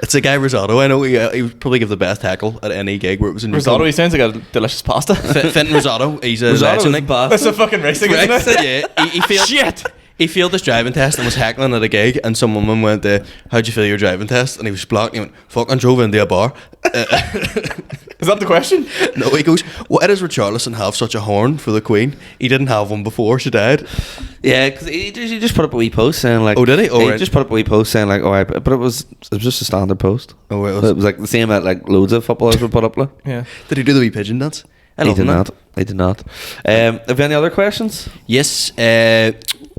it's a guy Risotto. I know he would probably give the best heckle at any gig where it was in Risotto. He sounds like a delicious pasta. Fenton Risotto. He's a Risotto legend. That's a fucking racing, isn't it? Yeah. He failed. Shit. He failed his driving test and was heckling at a gig, and some woman went, how'd you fail your driving test? And he was blocked and he went, fucking drove into a bar. Is that the question? No, he goes, why does Richarlison have such a horn for the Queen? He didn't have one before she died. Yeah, because he just put up a wee post saying like... Oh, did he? Oh, he just put up a wee post saying like, alright, but it was just a standard post. Oh, it was like the same that like loads of footballers would put up like. Yeah. Did he do the wee pigeon dance? He did not. Have you any other questions? Yes.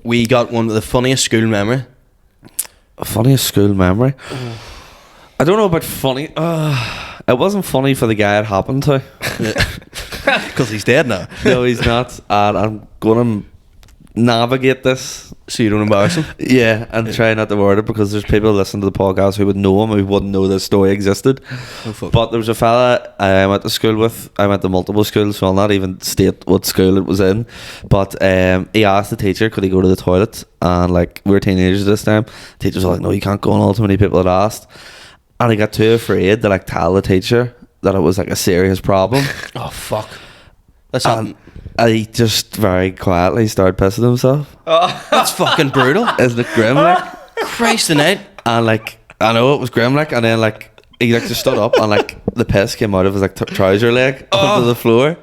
We got one with the funniest school memory. Funniest school memory? I don't know about funny. It wasn't funny for the guy it happened to. Because he's dead now. No, he's not. And I'm going to navigate this so you don't embarrass him. Yeah, and try not to word it because there's people listening to the podcast who would know him who wouldn't know this story existed. But there was a fella I went to school with. I went to multiple schools, so I'll not even state what school it was in. But he asked the teacher could he go to the toilet, and like we were teenagers this time. The teachers were like, no, you can't go, and all too many people had asked, and he got too afraid to like tell the teacher that it was like a serious problem. Oh fuck. And he just very quietly started pissing himself. That's fucking brutal. Isn't it grim? Like? Christ the night. And like, I know it was grim, like, and then like he like just stood up and like the piss came out of his like trouser leg onto the floor.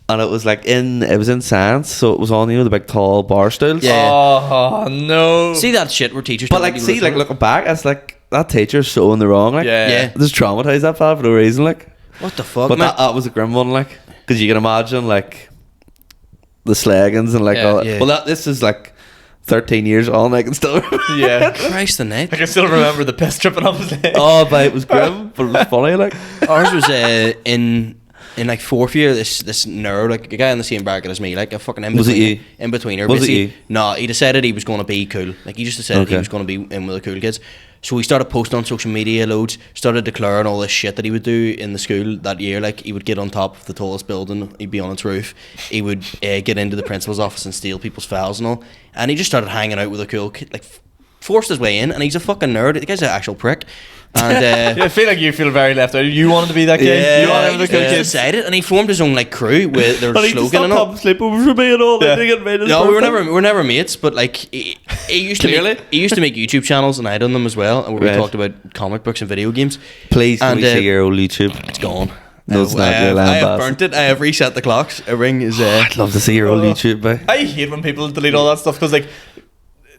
And it was like it was in science, so it was on, you know, the big tall bar stools. Yeah. Oh no. See that shit where teachers. But like, see, like looking back, it's like that teacher's so in the wrong. Like, Yeah. just traumatized that fella for no reason. Like, What the fuck? but man? that was a grim one. Like, because you can imagine like the slaggins and like Yeah. all that. Yeah. Well, this is like 13 years on. I can still. Yeah. Christ the night. I can still remember the piss dripping off his leg. Oh, but it was grim, but it was funny. Like, Ours was in like fourth year. This nerd, like a guy in the same bracket as me, like a fucking in Was it between. you? In betweener. Was it Basically, you? no, he decided he was going to be cool. Like he just decided he Okay. was going to be in with the cool kids. So we started posting on social media loads. Started declaring all this shit that he would do in the school that year. Like he would get on top of the tallest building. He'd be on its roof. He would get into the principal's office and steal people's files and all. And he just started hanging out with a cool kid. Like forced his way in. And he's a fucking nerd. The guy's an actual prick. And Yeah, I feel like you feel very left out. You wanted to be that kid. yeah, You wanted to he be the just cool kid. decided, and he formed his own like crew with their I need to slogan stop and all. having sleepovers for me and all. Yeah. They get made as No, we perfect. were never mates, but like he used to Clearly. he used to make YouTube channels, and I done them as well, and where we Right. talked about comic books and video games. Please, can And, we see your old YouTube? It's gone. No, it's not. I You're a have bastard. burnt it. I have reset the clocks. A ring is. I'd love to see your old YouTube, boy. I hate when people delete all that stuff because like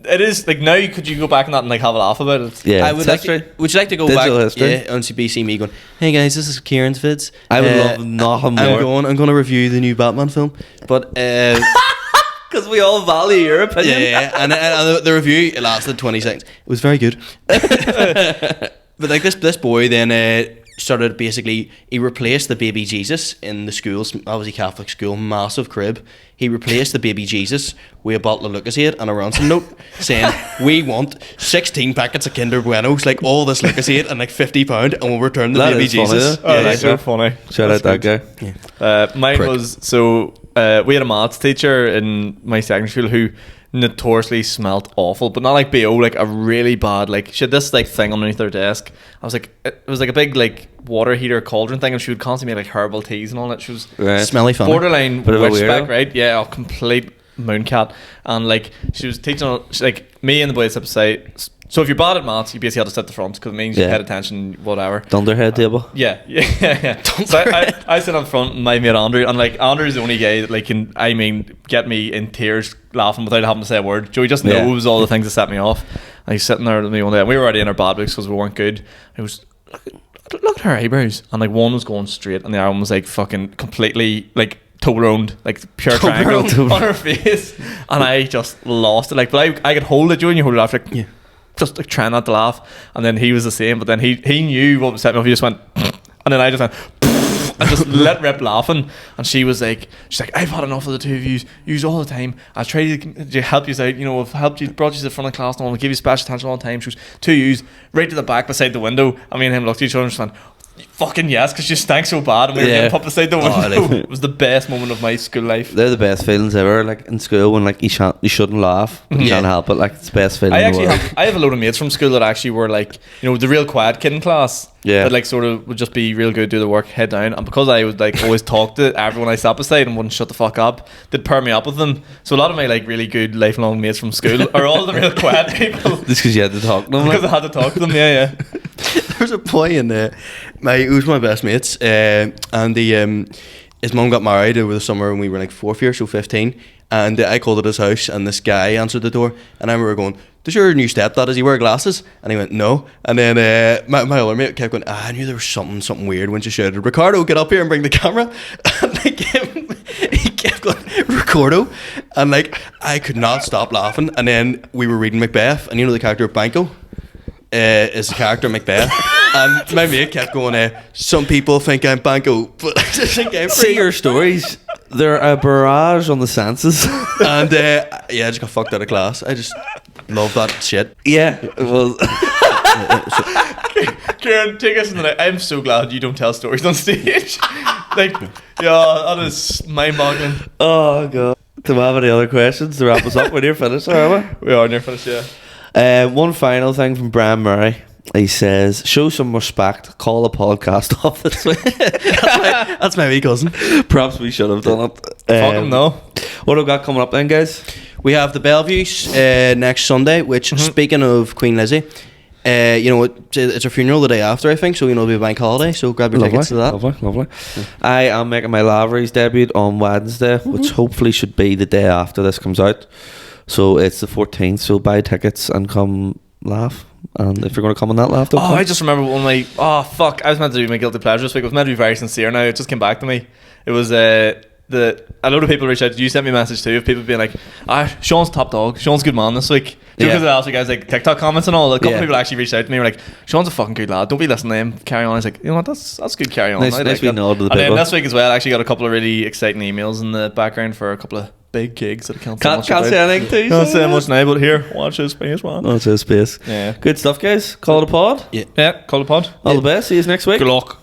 it is like now could you go back on that and like have a laugh about it? Yeah, I would it's like. history. Would you like to go Digital back? history. Yeah, on CBC me going. Hey guys, this is Kieran's vids. I would love nothing more. I'm going to review the new Batman film, but. Because we all value your opinion. Yeah, and the review it lasted 20 seconds. It was very good. But like this boy then started basically he replaced the baby Jesus in the schools, obviously Catholic school, massive crib. He replaced the baby Jesus with a bottle of Lucasade and a ransom note saying we want 16 packets of Kinder Buenos, like all this Lucasade and like £50 and we'll return the That baby is funny, Jesus. though. Oh, Yeah, that's like so that. funny. Shout out that guy. Mine Prick. was so we had a maths teacher in my secondary school who notoriously smelt awful, but not like BO, like a really bad, like she had this like thing underneath her desk. I was like, it was like a big like water heater cauldron thing, and she would constantly make like herbal teas and all that. She was Right. Smelly funny. borderline Bit of a witch weirdo. spec, right? Yeah, a complete mooncat. And like she was teaching, like me and the boys up to say, so if you're bad at maths, you basically had to sit at the front because it means you Yeah. paid attention, whatever. Dunderhead table. Yeah. So I sit up front and my mate Andrew, and like Andrew's the only guy that like can, I mean, get me in tears laughing without having to say a word. Joey just Yeah. knows all the things that set me off. And he's sitting there with me one day, and we were already in our bad books because we weren't good. He was, look at her eyebrows, and like one was going straight, and the other one was like fucking completely like Toblerone, like pure triangle Toblerone. on her face, and I just lost it. Like, but I could hold it, Joey, and you hold it after. Like, Yeah. just like trying not to laugh, and then he was the same, but then he knew what was setting me off. He just went and then I just went and just let rip laughing, and she's like I've had enough of the two of you all the time. I tried to help you out, you know, I've helped you, brought you to the front of the class and all, and give you special attention all the time. She was two yous right to the back beside the window, and me and him looked at each other and just went fucking yes, because she stank so bad, and we were Yeah. getting put beside the Oh, window. like- It was the best moment of my school life. They're the best feelings ever. Like in school when like you shouldn't laugh, but you Yeah. can't help it. Like it's the best feeling. I in the actually world. I have a load of mates from school that actually were like, you know, the real quiet kid in class. Yeah. That like sort of would just be real good, do the work, head down. And because I would like always talk to everyone I sat beside and wouldn't shut the fuck up, they'd pair me up with them. So a lot of my like really good lifelong mates from school are all the real quiet people. Just because you had to talk to them. Because Like. I had to talk to them, yeah. There was a boy in it was my best mates, and his mum got married over the summer when we were like fourth year, so 15. And I called at his house, and this guy answered the door, and I remember going, "Does your new stepdad, does he wear glasses?" And he went, "No." And then my other mate kept going, "I knew there was something weird," when she shouted, "Ricardo, get up here and bring the camera." And like he kept going, "Ricardo," and like I could not stop laughing. And then we were reading Macbeth, and you know the character Banco is the character Macbeth, and my mate kept going, "Some people think I'm Banco, but I just think I'm See your stories. They're a barrage on the senses. And yeah, I just got fucked out of class. I just love that shit. Yeah, well, Kieran, take us in the night. I'm so glad you don't tell stories on stage. Like, yeah, that is mind-boggling. oh god. Do we have any other questions to wrap us up when you're finished, are we? We are near finished, yeah. One final thing from Brian Murray. He says, "Show some respect. Call the podcast off this week." That's my wee cousin. Perhaps we should have done it. Fuck him, no. What have we got coming up then, guys? We have the Bellevues next Sunday, which, speaking of Queen Lizzie, You know, it's a funeral the day after, I think, so, you know, it'll be a bank holiday, so grab your tickets to that. Lovely. I am making my Lavery's debut on Wednesday, which hopefully should be the day after this comes out. So it's the 14th, so buy tickets and come laugh. And if you're going to come on that laugh, don't come. I just remember one of my... Oh, fuck. I was meant to do my guilty pleasure this week. It was meant to be very sincere now. It just came back to me. It was... a load of people reached out. You sent me a message too of people being like, Sean's top dog. Sean's good man this week. Because last week I was like TikTok comments and all. A couple of people actually reached out to me and were like, Sean's a fucking good lad. Don't be listening to him. Carry on. I was like, you know what? That's good. Carry on. Nice we know to the and people. then this week as well, I actually got a couple of really exciting emails in the background for a couple of big gigs that I can't say anything to you. Can't say much now, but here, watch his space, man. Watch his space. Yeah. Good stuff, guys. Call it a pod. Yeah. Call it a pod. All the best. See you next week. Good luck.